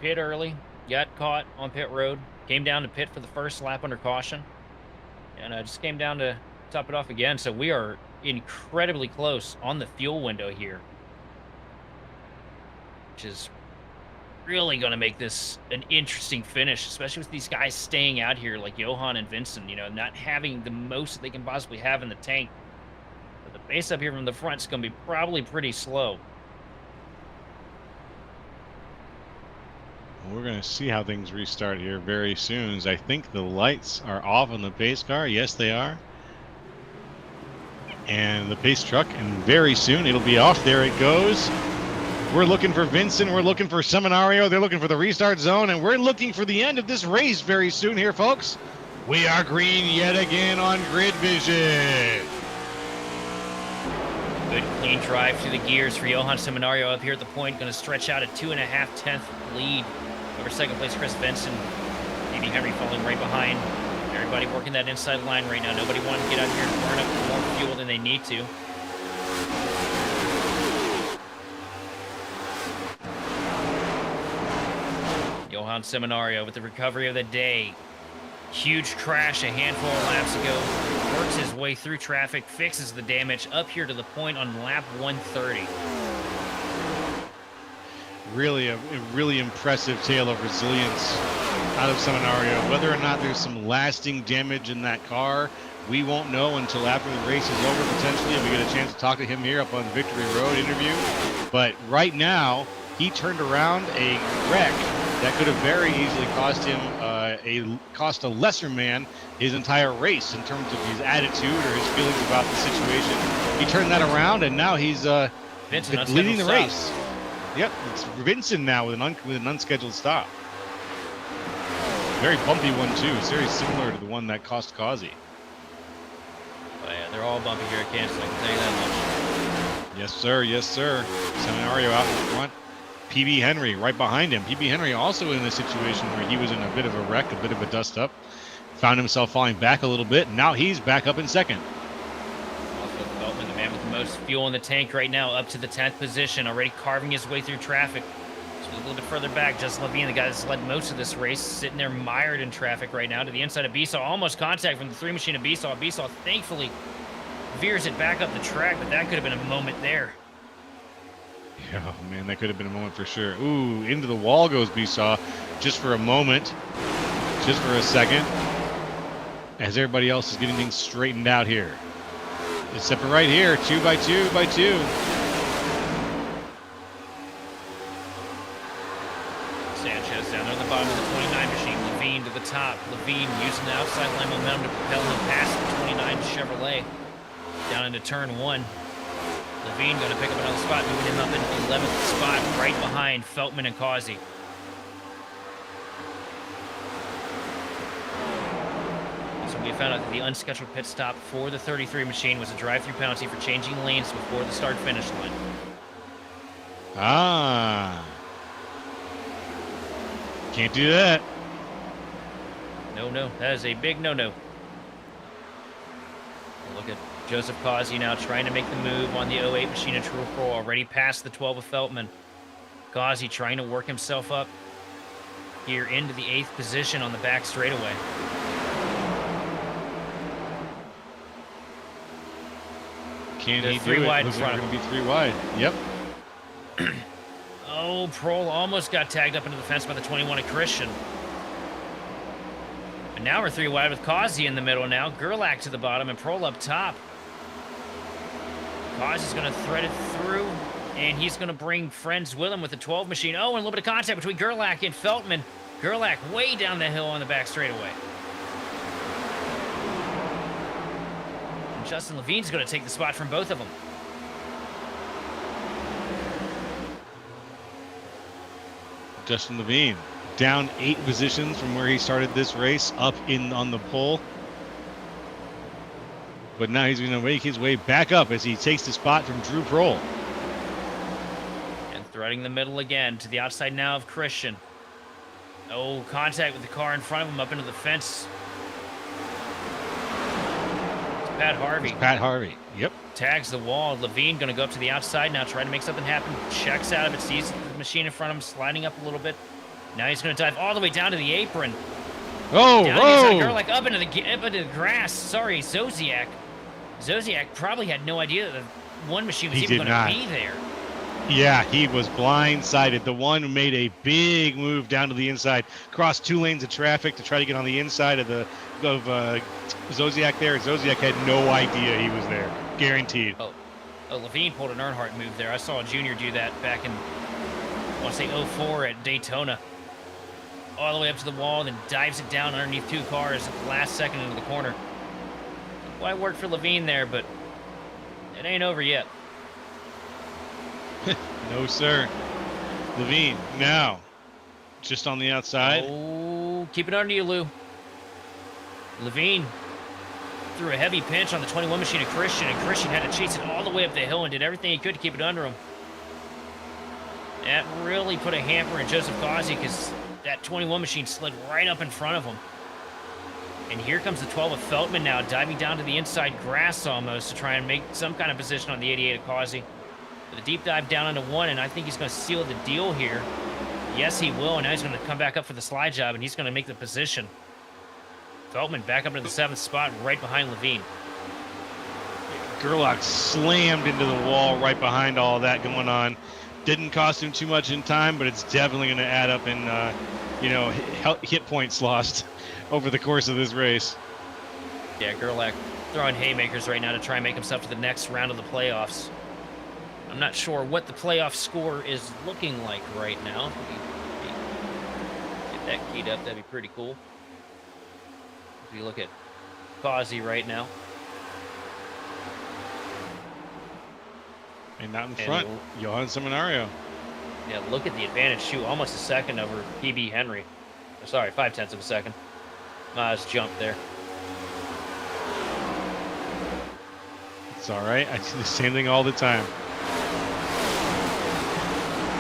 Pit early, got caught on pit road, came down to pit for the first lap under caution, and just came down to top it off again. So we are incredibly close on the fuel window here, which is really going to make this an interesting finish, especially with these guys staying out here like Johan and Vincent, not having the most that they can possibly have in the tank. But the pace up here from the front is going to be probably pretty slow. We're going to see how things restart here very soon. I think the lights are off on the pace car. Yes, they are. And the pace truck, and very soon it'll be off. There it goes. We're looking for Vincent. We're looking for Seminario. They're looking for the restart zone, and we're looking for the end of this race very soon here, folks. We are green yet again on Grid Vision. Good clean drive through the gears for Johan Seminario up here at the point. Going to stretch out a 2.5-tenth lead over second place Chris Vincent. PB Henry falling right behind. Everybody working that inside line right now. Nobody wanting to get out here and burn up more fuel than they need to. Johan Seminario with the recovery of the day. Huge crash a handful of laps ago. Works his way through traffic, fixes the damage up here to the point on lap 130. Really a really impressive tale of resilience out of Seminario. Whether or not there's some lasting damage in that car, we won't know until after the race is over, potentially, if we get a chance to talk to him here up on Victory Road interview. But right now, he turned around a wreck that could have very easily cost him a lesser man his entire race in terms of his attitude or his feelings about the situation. He turned that around, and now he's leading the race. Yep, it's Vincent now with an unscheduled stop. Very bumpy one too. It's very similar to the one that cost Kazi. Oh yeah, they're all bumpy here at Kansas, I can tell you that much. Yes, sir. Yes, sir. Seminario out in front. PB Henry right behind him. PB Henry also in a situation where he was in a bit of a wreck, a bit of a dust up. Found himself falling back a little bit. Now he's back up in second. Also Feldman, the man with the most fuel in the tank right now, up to the 10th position, already carving his way through traffic. Just a little bit further back, Justin Levine, the guy that's led most of this race, sitting there mired in traffic right now to the inside of Besaw. Almost contact from the 3 machine of Besaw. Besaw thankfully veers it back up the track, but that could have been a moment there. Oh, man, that could have been a moment for sure. Ooh, into the wall goes Besaw just for a moment, just for a second, as everybody else is getting things straightened out here. Except for right here, 2 by 2 by 2. Sanchez down there at the bottom of the 29 machine. Levine to the top. Levine using the outside line momentum to propel him past the 29 Chevrolet. Down into turn 1. Levine going to pick up another spot, moving him up into the 11th spot, right behind Feltman and Causey. So we found out that the unscheduled pit stop for the 33 machine was a drive-through penalty for changing lanes before the start-finish line. Ah. Can't do that. No, that is a big no-no. Look at Joseph Causey now trying to make the move on the 08 machine of True Pro, already past the 12 of Feltman. Causey trying to work himself up here into the 8th position on the back straightaway. Can he do it? 3 wide in Looks like front we're of going to be 3 wide. Yep. Oh, Prohl almost got tagged up into the fence by the 21 of Christian. But now we're 3 wide with Causey in the middle now. Gerlach to the bottom and Prohl up top. Causey's going to thread it through, and he's going to bring friends with him with the 12 machine. Oh, and a little bit of contact between Gerlach and Feltman. Gerlach way down the hill on the back straightaway. And Justin Levine's going to take the spot from both of them. Justin Levine down 8 positions from where he started this race, up in on the pole. But now he's going to make his way back up as he takes the spot from Drew Prohl. And threading the middle again to the outside now of Christian. Oh, contact with the car in front of him up into the fence. It's Pat Harvey. It's Pat Harvey. Yep. Tags the wall. Levine going to go up to the outside now, trying to make something happen. Checks out of it, sees the machine in front of him, sliding up a little bit. Now he's going to dive all the way down to the apron. Oh, down whoa! Like up into the grass. Sorry, Zodiac. Zodiac probably had no idea that the one machine was even going to be there. Yeah, he was blindsided. The one who made a big move down to the inside, crossed 2 lanes of traffic to try to get on the inside of Zodiac there. Zodiac had no idea he was there. Guaranteed. Oh, Levine pulled an Earnhardt move there. I saw a junior do that back in, I want to say 04 at Daytona. All the way up to the wall, then dives it down underneath 2 cars at the last second into the corner. Well, I worked for Levine there, but it ain't over yet. No, sir. Levine, now, just on the outside. Oh, keep it under you, Lou. Levine threw a heavy pinch on the 21 machine of Christian, and Christian had to chase it all the way up the hill and did everything he could to keep it under him. That really put a hamper in Joseph Causey because that 21 machine slid right up in front of him. And here comes the 12 of Feltman now, diving down to the inside grass almost to try and make some kind of position on the 88 of Causey. With a deep dive down into 1, and I think he's going to seal the deal here. Yes, he will, and now he's going to come back up for the slide job, and he's going to make the position. Feldman back up into the 7th spot, right behind Levine. Gerlach slammed into the wall right behind all that going on. Didn't cost him too much in time, but it's definitely going to add up in, hit points lost over the course of this race. Yeah, Gerlach throwing haymakers right now to try and make himself to the next round of the playoffs. I'm not sure what the playoff score is looking like right now. If we get that keyed up, that'd be pretty cool. If you look at Causey right now. And not in front, Johan Seminario. Yeah, look at the advantage. Shoot, almost a second over PB Henry. Sorry, 0.5 of a second. Nice jump there. It's all right. I do the same thing all the time.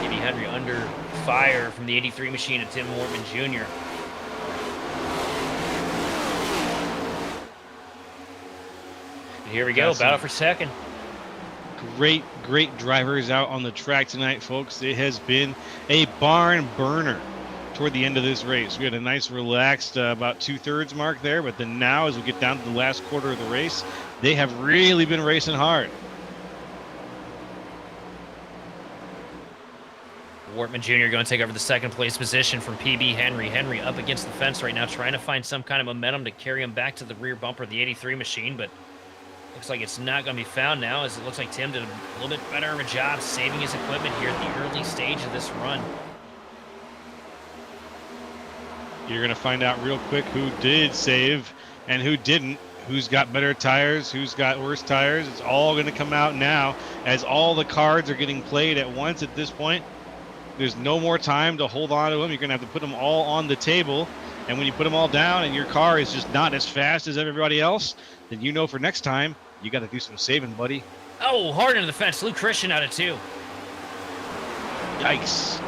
PB Henry under fire from the 83 machine of Tim Wortman Jr. And here we go, battle for second. Great drivers out on the track tonight, folks. It has been a barn burner toward the end of this race. We had a nice relaxed about 2/3 mark there, but then now as we get down to the last quarter of the race, they have really been racing hard. Wortman Jr. going to take over the second place position from PB Henry. Henry up against the fence right now, trying to find some kind of momentum to carry him back to the rear bumper of the 83 machine, but looks like it's not going to be found now, as it looks like Tim did a little bit better of a job saving his equipment here at the early stage of this run. You're going to find out real quick who did save and who didn't, who's got better tires, who's got worse tires. It's all going to come out now as all the cards are getting played at once at this point. There's no more time to hold on to them. You're going to have to put them all on the table. And when you put them all down and your car is just not as fast as everybody else, then you know for next time, you got to do some saving, buddy. Oh, hard into the fence. Luke Christian out of 2. Yikes.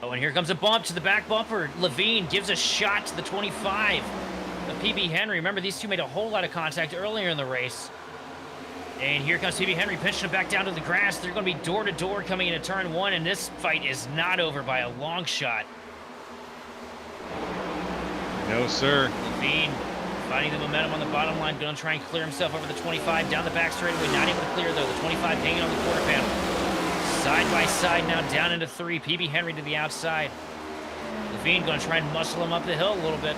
Oh, and here comes a bump to the back bumper. Levine gives a shot to the 25 of PB Henry. Remember, these two made a whole lot of contact earlier in the race. And here comes PB Henry pinching him back down to the grass. They're going to be door-to-door coming into turn 1, and this fight is not over by a long shot. No, sir. Levine finding the momentum on the bottom line, going to try and clear himself over the 25 down the back straightaway. Not able to clear, though. The 25 hanging on the quarter panel. Side by side now, down into 3. PB Henry to the outside. Levine going to try and muscle him up the hill a little bit.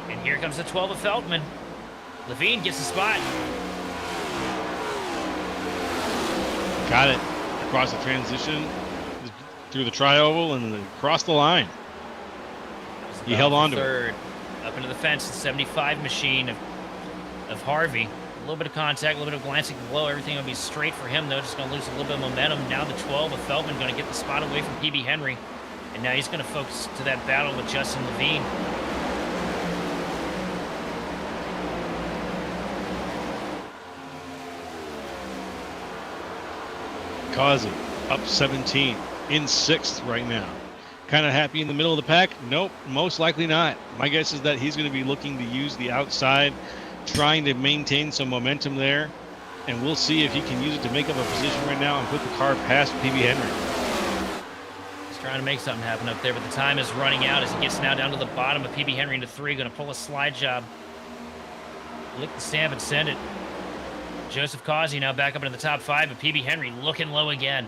And here comes the 12 of Feldman. Levine gets the spot. Got it. Across the transition, through the tri-oval, and then across the line. He held on to third. it. Up into the fence, the 75 machine of Harvey. A little bit of contact, a little bit of glancing below. Everything will be straight for him, though. Just going to lose a little bit of momentum. Now the 12 of Feldman going to get the spot away from PB Henry. And now he's going to focus to that battle with Justin Levine. Causey up 17 in 6th right now. Kind of happy in the middle of the pack? Nope, most likely not. My guess is that he's going to be looking to use the outside, trying to maintain some momentum there, and we'll see if he can use it to make up a position right now and put the car past PB Henry. He's trying to make something happen up there, but the time is running out as he gets now down to the bottom of PB Henry into 3, going to pull a slide job. Lick the stamp and send it. Joseph Causey now back up into the top 5, but PB Henry looking low again.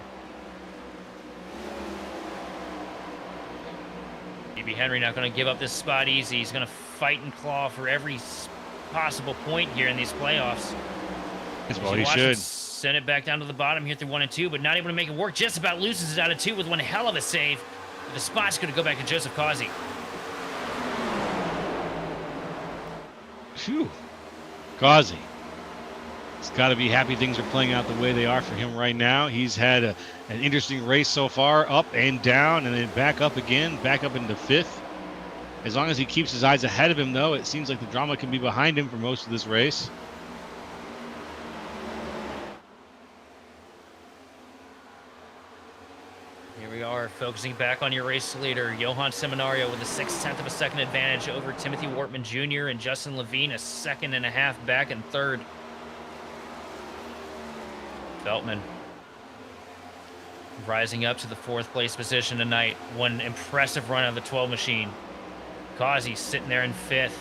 PB Henry not going to give up this spot easy. He's going to fight and claw for every possible point here in these playoffs. That's what he should. Send it back down to the bottom here through 1 and 2, but not able to make it work. Just about loses it out of 2 with one hell of a save. But the spot's going to go back to Joseph Causey. Phew. Causey. He's got to be happy things are playing out the way they are for him right now. He's had an interesting race so far, up and down, and then back up again, back up into 5th. As long as he keeps his eyes ahead of him, though, it seems like the drama can be behind him for most of this race. Here we are, focusing back on your race leader, Johan Seminario, with a 0.6 of a second advantage over Timothy Wortman Jr. and Justin Levine, a 1.5 seconds back in 3rd. Feldman rising up to the 4th place position tonight. One impressive run of the 12 machine. Kazi's sitting there in 5th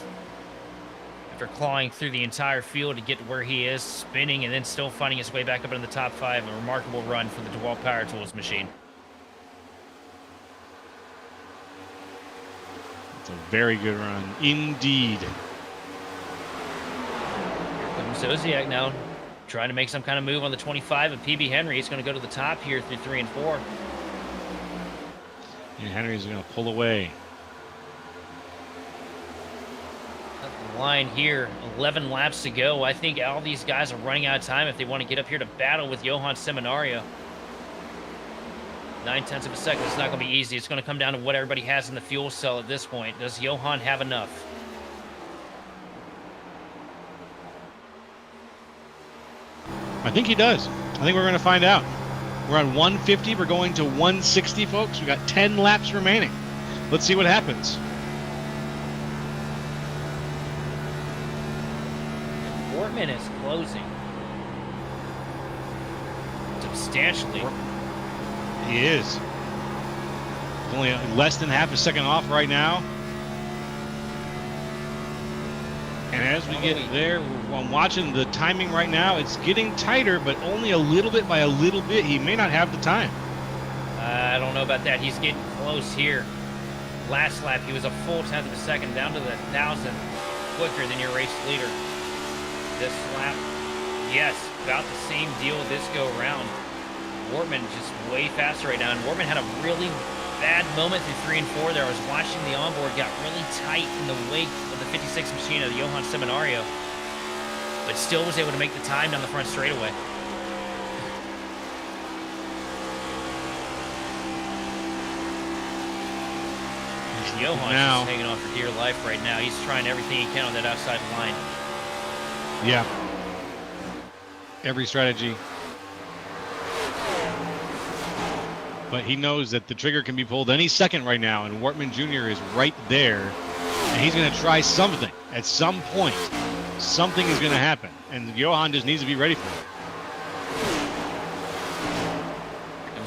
after clawing through the entire field to get to where he is, spinning and then still finding his way back up into the top 5. A remarkable run for the DeWalt Power Tools machine. It's a very good run indeed. Here comes Zodiac now, trying to make some kind of move on the 25 of PB Henry. He's going to go to the top here through 3 and 4. And Henry's going to pull away. The line here, 11 laps to go. I think all these guys are running out of time if they want to get up here to battle with Johan Seminario. 9/10 of a second. It's not going to be easy. It's going to come down to what everybody has in the fuel cell at this point. Does Johan have enough? I think he does. I think we're going to find out. We're on 150. We're going to 160, folks. We got 10 laps remaining. Let's see what happens. Wortman is closing substantially. He is. Only less than half a second off right now. And as we get there, I'm watching the timing right now. It's getting tighter, but only a little bit by a little bit. He may not have the time. I don't know about that. He's getting close here. Last lap, he was a full 10th of a second down to the 1,000th quicker than your race leader. This lap, yes, about the same deal this go around. Wortman just way faster right now, and Wortman had a really bad moment through 3 and 4 there. I was watching the onboard, got really tight in the wake of the 56 machine of the Johan Seminario, but still was able to make the time down the front straightaway. Johan's just hanging on for dear life right now. He's trying everything he can on that outside line. Yeah. Every strategy. But he knows that the trigger can be pulled any second right now, and Wortman Jr. is right there, and he's going to try something. At some point, something is going to happen, and Johan just needs to be ready for it.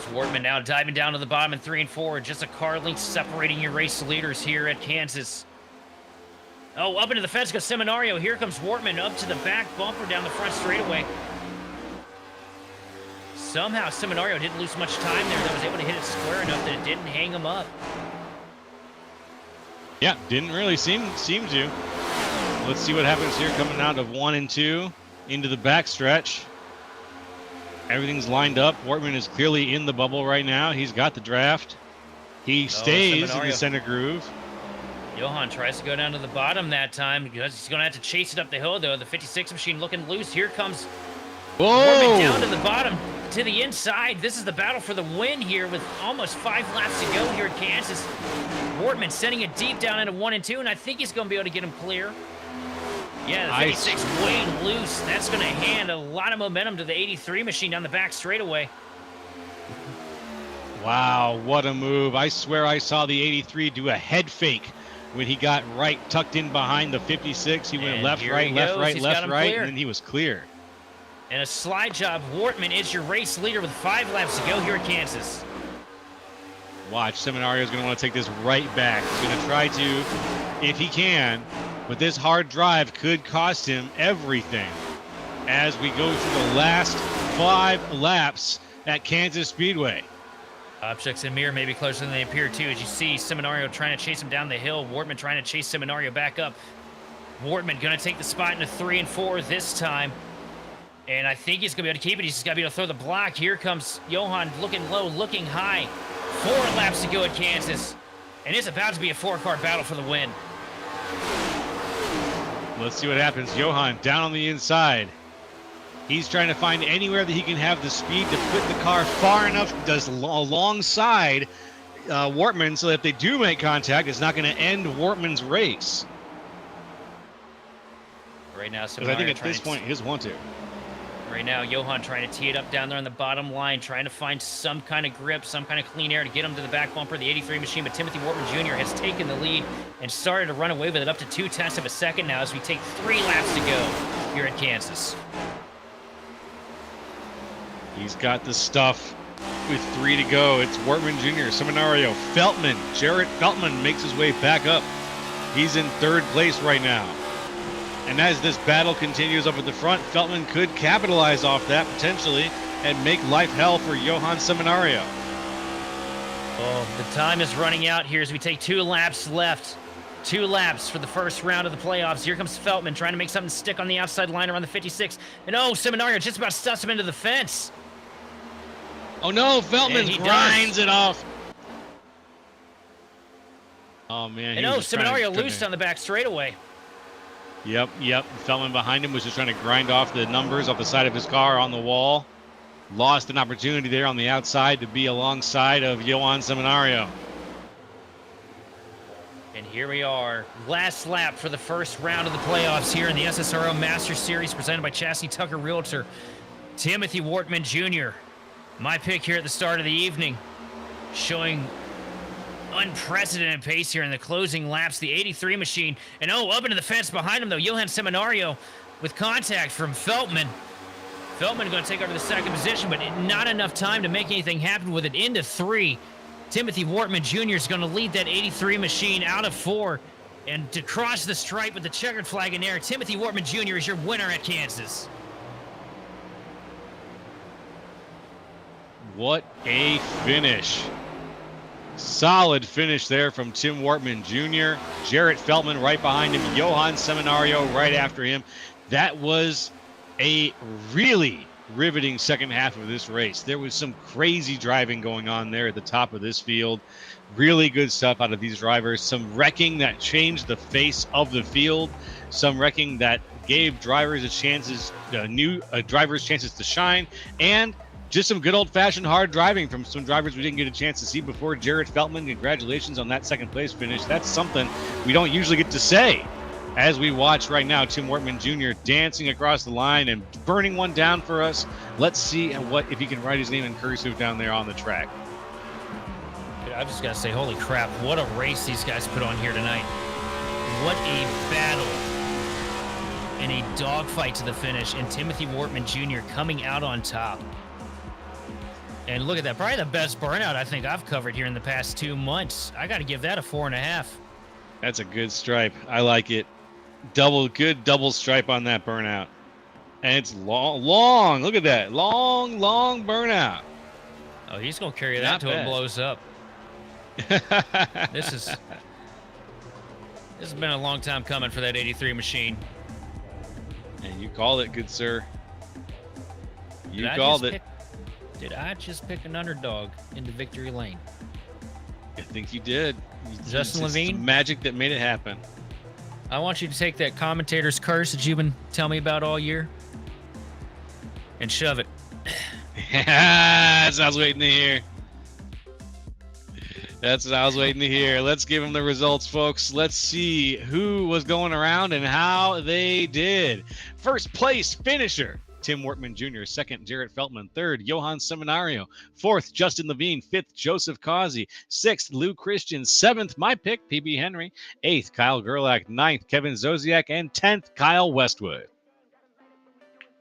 Wortman now diving down to the bottom in 3 and 4. Just a car length separating your race leaders here at Kansas. Oh, up into the fence goes Seminario. Here comes Wortman up to the back bumper down the front straightaway. Somehow Seminario didn't lose much time there. That was able to hit it square enough that it didn't hang him up. Yeah, didn't really seem to. Let's see what happens here coming out of 1 and 2 into the back stretch. Everything's lined up. Wortman is clearly in the bubble right now. He's got the draft. He stays in the center groove. Johan tries to go down to the bottom that time because he's going to have to chase it up the hill, though. The 56 machine looking loose. Here comes Wortman down to the bottom, to the inside. This is the battle for the win here with almost 5 laps to go here at Kansas. Wortman sending it deep down into 1 and 2, and I think he's going to be able to get him clear. Yeah, the 56 way loose. That's going to hand a lot of momentum to the 83 machine down the back straightaway. Wow, what a move. I swear I saw the 83 do a head fake when he got right tucked in behind the 56. He went left, right, left, right, left, right, and then he was clear. And a slide job. Wortman is your race leader with 5 laps to go here at Kansas. Watch, Seminario is going to want to take this right back. He's going to try to, if he can, but this hard drive could cost him everything as we go through the last 5 laps at Kansas Speedway. Objects in mirror may be closer than they appear too. As you see, Seminario trying to chase him down the hill. Wortman trying to chase Seminario back up. Wortman going to take the spot into 3 and 4 this time. And I think he's going to be able to keep it. He's just got to be able to throw the block. Here comes Johan looking low, looking high. 4 laps to go at Kansas. And it's about to be a 4-car battle for the win. Let's see what happens. Johan down on the inside. He's trying to find anywhere that he can have the speed to put the car far enough alongside Wortman so that if they do make contact, it's not going to end Wortman's race. Right now, because I think at this point, he doesn't want to. Right now, Johan trying to tee it up down there on the bottom line, trying to find some kind of grip, some kind of clean air to get him to the back bumper. The 83 machine, but Timothy Wortman Jr. has taken the lead and started to run away with it up to 0.2 of a second now as we take 3 laps to go here at Kansas. He's got the stuff with 3 to go. It's Wortman Jr., Seminario, Feltman. Jarrett Feltman makes his way back up. He's in third place right now. And as this battle continues up at the front, Feltman could capitalize off that potentially and make life hell for Johan Seminario. Oh, the time is running out here as we take 2 laps left. 2 laps for the first round of the playoffs. Here comes Feltman trying to make something stick on the outside line around the 56. And oh, Seminario just about stuffs him into the fence. Oh no, Feltman grinds it off. Oh man. And oh, Seminario loosed on the back straightaway. Yep. Feltman behind him was just trying to grind off the numbers off the side of his car on the wall. Lost an opportunity there on the outside to be alongside of Johan Seminario. And here we are, last lap for the first round of the playoffs here in the SSRL Master Series presented by Chasity Tucker Realtor. Timothy Wortman Jr., my pick here at the start of the evening, showing unprecedented pace here in the closing laps, the 83 machine. And oh, up into the fence behind him, though, Johan Seminario with contact from Feltman. Feltman going to take over the second position, but not enough time to make anything happen with it into 3. Timothy Wortman Jr. is going to lead that 83 machine out of 4. And to cross the stripe with the checkered flag in air, Timothy Wortman Jr. is your winner at Kansas. What a finish. Solid finish there from Tim Wortman Jr. Jarrett Feltman right behind him. Johan Seminario right after him. That was a really riveting second half of this race. There was some crazy driving going on there at the top of this field. Really good stuff out of these drivers. Some wrecking that changed the face of the field. Some wrecking that gave drivers drivers chances to shine. And just some good old-fashioned hard driving from some drivers we didn't get a chance to see before. Jarrett Feltman, congratulations on that second place finish. That's something we don't usually get to say. As we watch right now, Tim Wortman Jr. dancing across the line and burning one down for us. Let's see if he can write his name in cursive down there on the track. I just got to say, holy crap, what a race these guys put on here tonight. What a battle and a dogfight to the finish, and Timothy Wortman Jr. coming out on top. And look at that, probably the best burnout I think I've covered here in the past 2 months. I got to give that a 4.5. That's a good stripe. I like it. Good double stripe on that burnout. And it's long. Look at that. Long burnout. Oh, he's going to carry that until it blows up. This has been a long time coming for that 83 machine. And you called it, good sir. You called it. Did I just pick an underdog into victory lane? I think you did. Justin Levine? It's the magic that made it happen. I want you to take that commentator's curse that you've been telling me about all year and shove it. That's what I was waiting to hear. That's what I was waiting to hear. Let's give them the results, folks. Let's see who was going around and how they did. First place finisher, Tim Wortman Jr. Second, Jarrett Feltman. Third, Johan Seminario. Fourth, Justin Levine. Fifth, Joseph Causey. Sixth, Lou Christian. Seventh, my pick, PB Henry. Eighth, Kyle Gerlach. Ninth, Kevin Zosiak. And 10th, Kyle Westwood.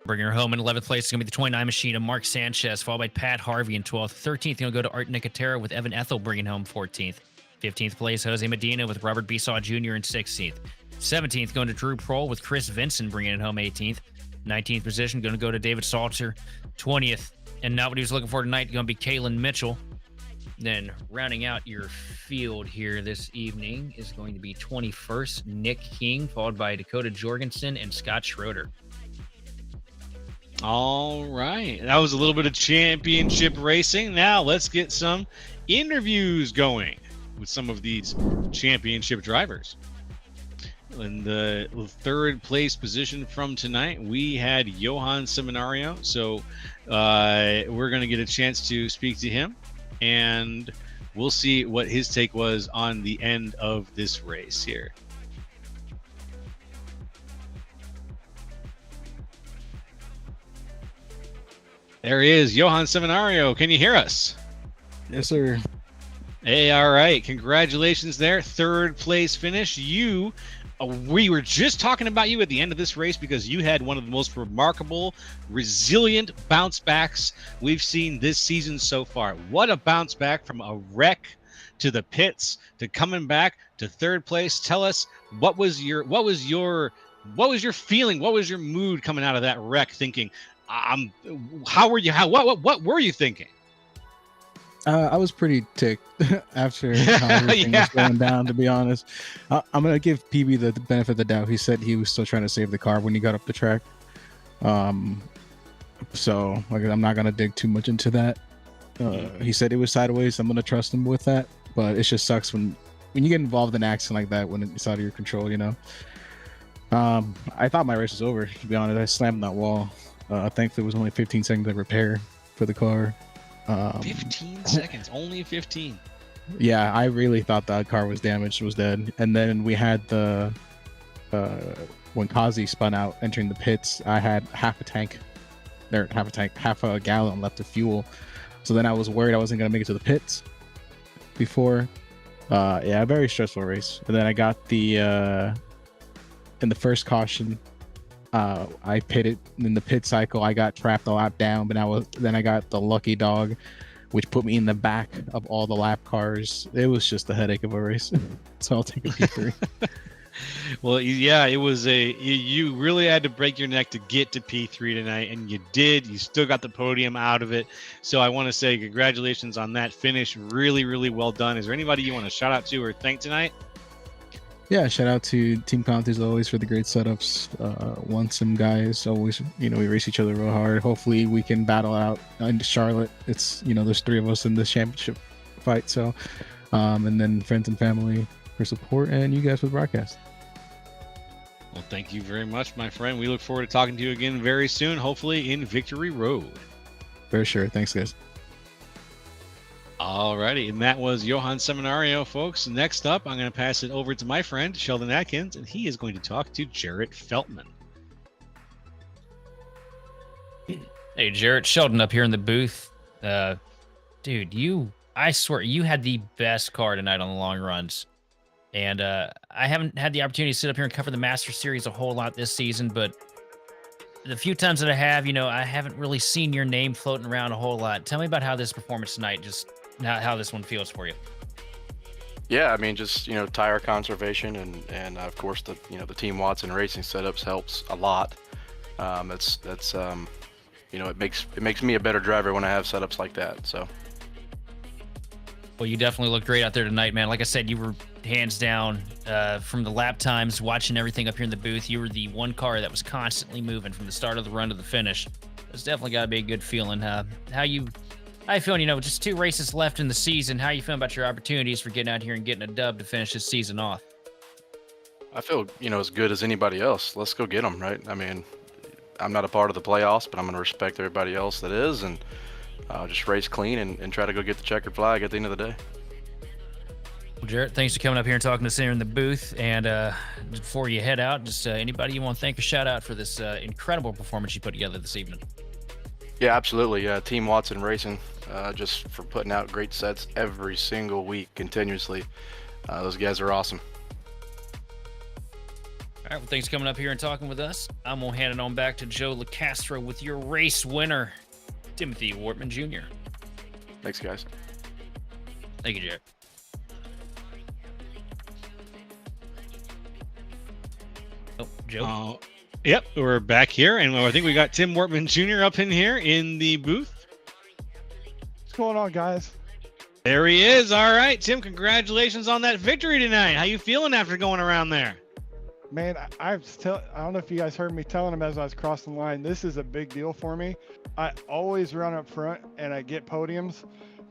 Bringing her home in 11th place is going to be the 29 machine of Mark Sanchez, followed by Pat Harvey in 12th. 13th, going to go to Art Nicotero with Evan Ethel bringing home 14th. 15th place, Jose Medina with Robert Besaw Jr. in 16th. 17th, going to Drew Prohl with Chris Vinson bringing it home 18th. 19th position, going to go to David Salter. 20th, and not what he was looking for tonight, going to be Kalen Mitchell. Then rounding out your field here this evening is going to be 21st, Nick King, followed by Dakota Jorgensen and Scott Schroeder. All right. That was a little bit of championship racing. Now let's get some interviews going with some of these championship drivers. In the third place position from tonight, we had Johan Seminario. So we're going to get a chance to speak to him, and we'll see what his take was on the end of this race here. There he is, Johan Seminario. Can you hear us? Yes, sir. Hey, all right. Congratulations there. Third place finish. We were just talking about you at the end of this race because you had one of the most remarkable, resilient bounce backs we've seen this season so far. What a bounce back from a wreck to the pits to coming back to third place. Tell us what was your feeling? What was your mood coming out of that wreck? Thinking, how were you? What were you thinking? I was pretty ticked after how everything was going down, to be honest. I'm going to give PB the benefit of the doubt. He said he was still trying to save the car when he got up the track. So like, I'm not going to dig too much into that. He said it was sideways. I'm going to trust him with that. But it just sucks when you get involved in an accident like that, when it's out of your control, you know. I thought my race was over, to be honest. I slammed that wall. Thankfully, it was only 15 seconds of repair for the car. 15 seconds, only 15. Yeah, I really thought that car was damaged, was dead. And then we had the when Kazi spun out entering the pits, I had half a gallon left of fuel. So then I was worried I wasn't gonna make it to the pits before. Yeah, a very stressful race. And then I got the in the first caution, I pitted in the pit cycle. I got trapped a lap down, but then I got the lucky dog, which put me in the back of all the lap cars. It was just a headache of a race. So I'll take a P3. Well, yeah, it was you really had to break your neck to get to P3 tonight, and you did. You still got the podium out of it. So I want to say congratulations on that finish. Really, really well done. Is there anybody you want to shout out to or thank tonight? Yeah, shout out to Team Conti as always for the great setups. Want some guys always, we race each other real hard. Hopefully we can battle out into Charlotte. It's, there's 3 of us in this championship fight. So, and then friends and family for support, and you guys for the broadcast. Well, thank you very much, my friend. We look forward to talking to you again very soon, hopefully in Victory Road. For sure. Thanks, guys. Alrighty, and that was Johan Seminario, folks. Next up, I'm going to pass it over to my friend Sheldon Atkins, and he is going to talk to Jarrett Feltman. Hey, Jarrett, Sheldon up here in the booth. Dude, I swear, you had the best car tonight on the long runs. And I haven't had the opportunity to sit up here and cover the Master Series a whole lot this season, but the few times that I have, I haven't really seen your name floating around a whole lot. Tell me about how this performance tonight, just how this one feels for you. Yeah, I mean, just tire conservation and of course the the Team Watson racing setups helps a lot. That's it makes me a better driver when I have setups like that. So. Well, you definitely looked great out there tonight, man. Like I said, you were hands down from the lap times, watching everything up here in the booth. You were the one car that was constantly moving from the start of the run to the finish. It's definitely got to be a good feeling. How you feeling? Just 2 races left in the season. How you feeling about your opportunities for getting out here and getting a dub to finish this season off? I feel as good as anybody else. Let's go get them, right? I mean, I'm not a part of the playoffs, but I'm going to respect everybody else that is, and just race clean and try to go get the checkered flag at the end of the day. Well, Jarrett, thanks for coming up here and talking to us here in the booth. And before you head out, just anybody you want to thank or shout out for this incredible performance you put together this evening. Yeah, absolutely. Team Watson Racing, just for putting out great sets every single week continuously. Those guys are awesome. All right, well, thanks for coming up here and talking with us. I'm going to hand it on back to Joe LaCastro with your race winner, Timothy Wortman Jr. Thanks, guys. Thank you, Jarrett. Oh, Joe. Yep, we're back here, and I think we got Tim Wortman Jr. up in here in the booth. What's going on, guys? There he is. All right, Tim, congratulations on that victory tonight. How you feeling after going around there? Man, I don't know if you guys heard me telling him as I was crossing the line, this is a big deal for me. I always run up front and I get podiums,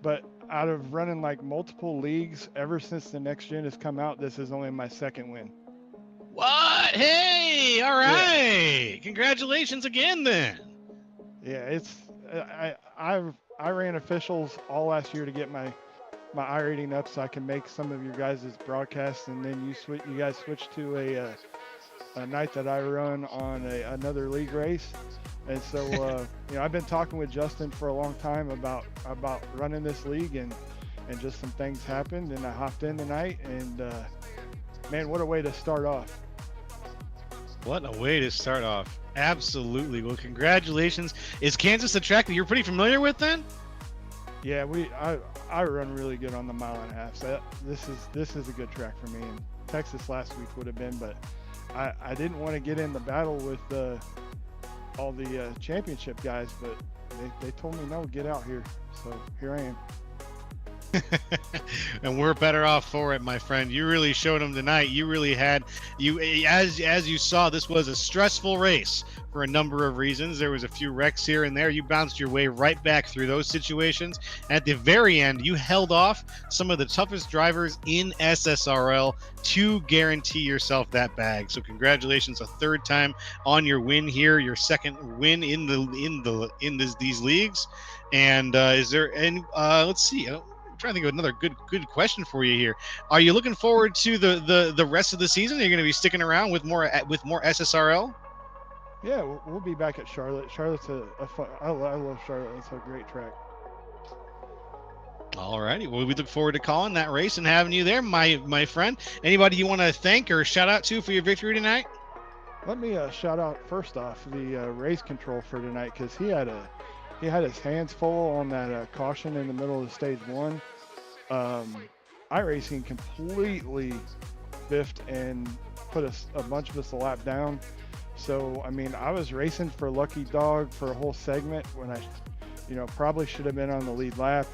but out of running like multiple leagues ever since the next gen has come out, this is only my 2nd win. What? Hey, all right. Yeah. Congratulations again then. Yeah, I ran officials all last year to get my I rating up so I can make some of your guys' broadcasts, and then you guys switched to a night that I run on another league race. And so I've been talking with Justin for a long time about running this league, and just some things happened and I hopped in tonight, and man, what a way to start off. What a way to start off. Absolutely. Well, congratulations. Is Kansas a track that you're pretty familiar with then? Yeah, I run really good on the 1.5 miles. So this is a good track for me. And Texas last week would have been, but I didn't want to get in the battle with all the championship guys, but they told me no, get out here. So here I am. And we're better off for it, my friend. You really showed them tonight. You really had as you saw, this was a stressful race for a number of reasons. There was a few wrecks here and there. You bounced your way right back through those situations. At the very end, you held off some of the toughest drivers in SSRL to guarantee yourself that bag. So congratulations, a third time on your win here, your second win in these leagues. And is there any let's see, I'm trying to think of another good question for you here. Are you looking forward to the rest of the season? Are you going to be sticking around with more SSRL? Yeah, we'll be back at Charlotte. Charlotte's a fun. I love Charlotte. It's a great track. All righty. Well, we look forward to calling that race and having you there, my friend. Anybody you want to thank or shout out to for your victory tonight? Let me shout out first off the race control for tonight, because he had his hands full on that caution in the middle of stage 1. iRacing completely biffed and put a bunch of us a lap down. So, I mean, I was racing for Lucky Dog for a whole segment when I, probably should have been on the lead lap.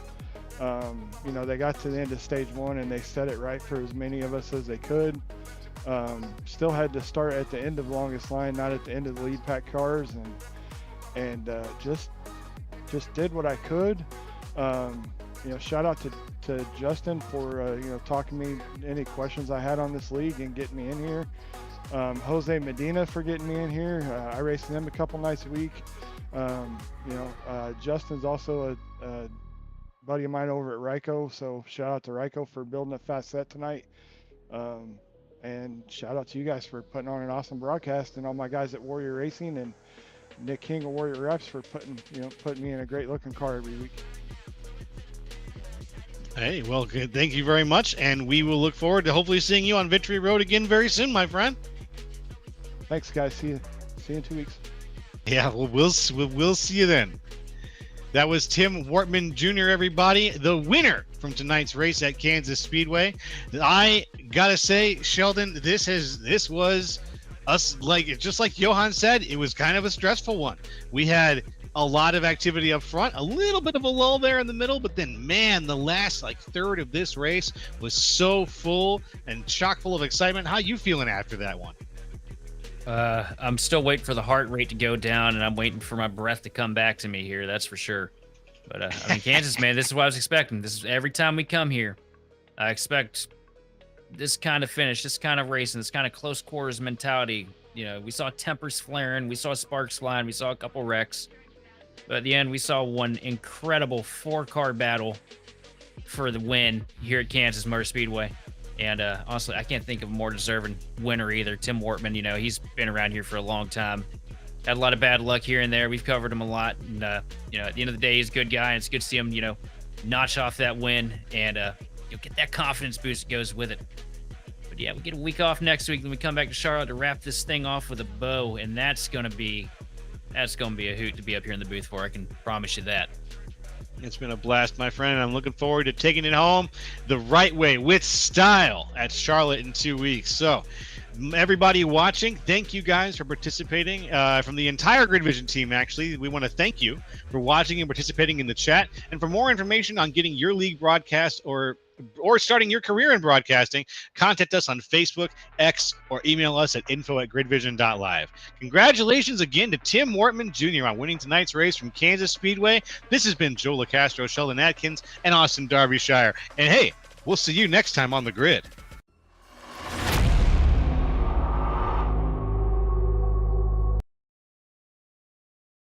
They got to the end of stage 1 and they set it right for as many of us as they could. Still had to start at the end of longest line, not at the end of the lead pack cars, and just did what I could. Shout out to Justin for talking to me any questions I had on this league and getting me in here. Jose Medina for getting me in here. I race him a couple nights a week. Justin's also a buddy of mine over at Ryko, so shout out to Ryko for building a fast set tonight. And shout out to you guys for putting on an awesome broadcast, and all my guys at Warrior Racing and Nick King of Warrior Reps for putting me in a great looking car every week. Hey, well, good. Thank you very much, and we will look forward to hopefully seeing you on Victory Road again very soon, my friend. Thanks, guys. See you in 2 weeks. Yeah, we'll see you then. That was Tim Wortman Jr., everybody, the winner from tonight's race at Kansas Speedway. I gotta say, Sheldon, this was us, just like Johan said, it was kind of a stressful one. We had a lot of activity up front, a little bit of a lull there in the middle, but then, man, the last third of this race was so full and chock full of excitement. How you feeling after that one? I'm still waiting for the heart rate to go down, and I'm waiting for my breath to come back to me here. That's for sure. But Kansas, man, this is what I was expecting. This is every time we come here, I expect this kind of finish, this kind of racing, this kind of close quarters mentality. We saw tempers flaring, we saw sparks flying, we saw a couple wrecks, but at the end, we saw one incredible 4-car battle for the win here at Kansas Motor Speedway. And honestly, I can't think of a more deserving winner either. Tim Wortman, he's been around here for a long time. Had a lot of bad luck here and there. We've covered him a lot. And, at the end of the day, he's a good guy. And it's good to see him, notch off that win. And you'll get that confidence boost that goes with it. But yeah, we get a week off next week. Then we come back to Charlotte to wrap this thing off with a bow. And that's going to be a hoot to be up here in the booth for. I can promise you that. It's been a blast, my friend. I'm looking forward to taking it home the right way with style at Charlotte in 2 weeks. So, everybody watching, thank you guys for participating. From the entire Grid Vision team, actually, we want to thank you for watching and participating in the chat. And for more information on getting your league broadcast or starting your career in broadcasting, contact us on Facebook, X, or email us at info@gridvision.live. Congratulations again to Tim Wortman Jr. on winning tonight's race from Kansas Speedway. This has been Joe LaCastro, Sheldon Atkins, and Austin Derbyshire. And hey, we'll see you next time on the grid.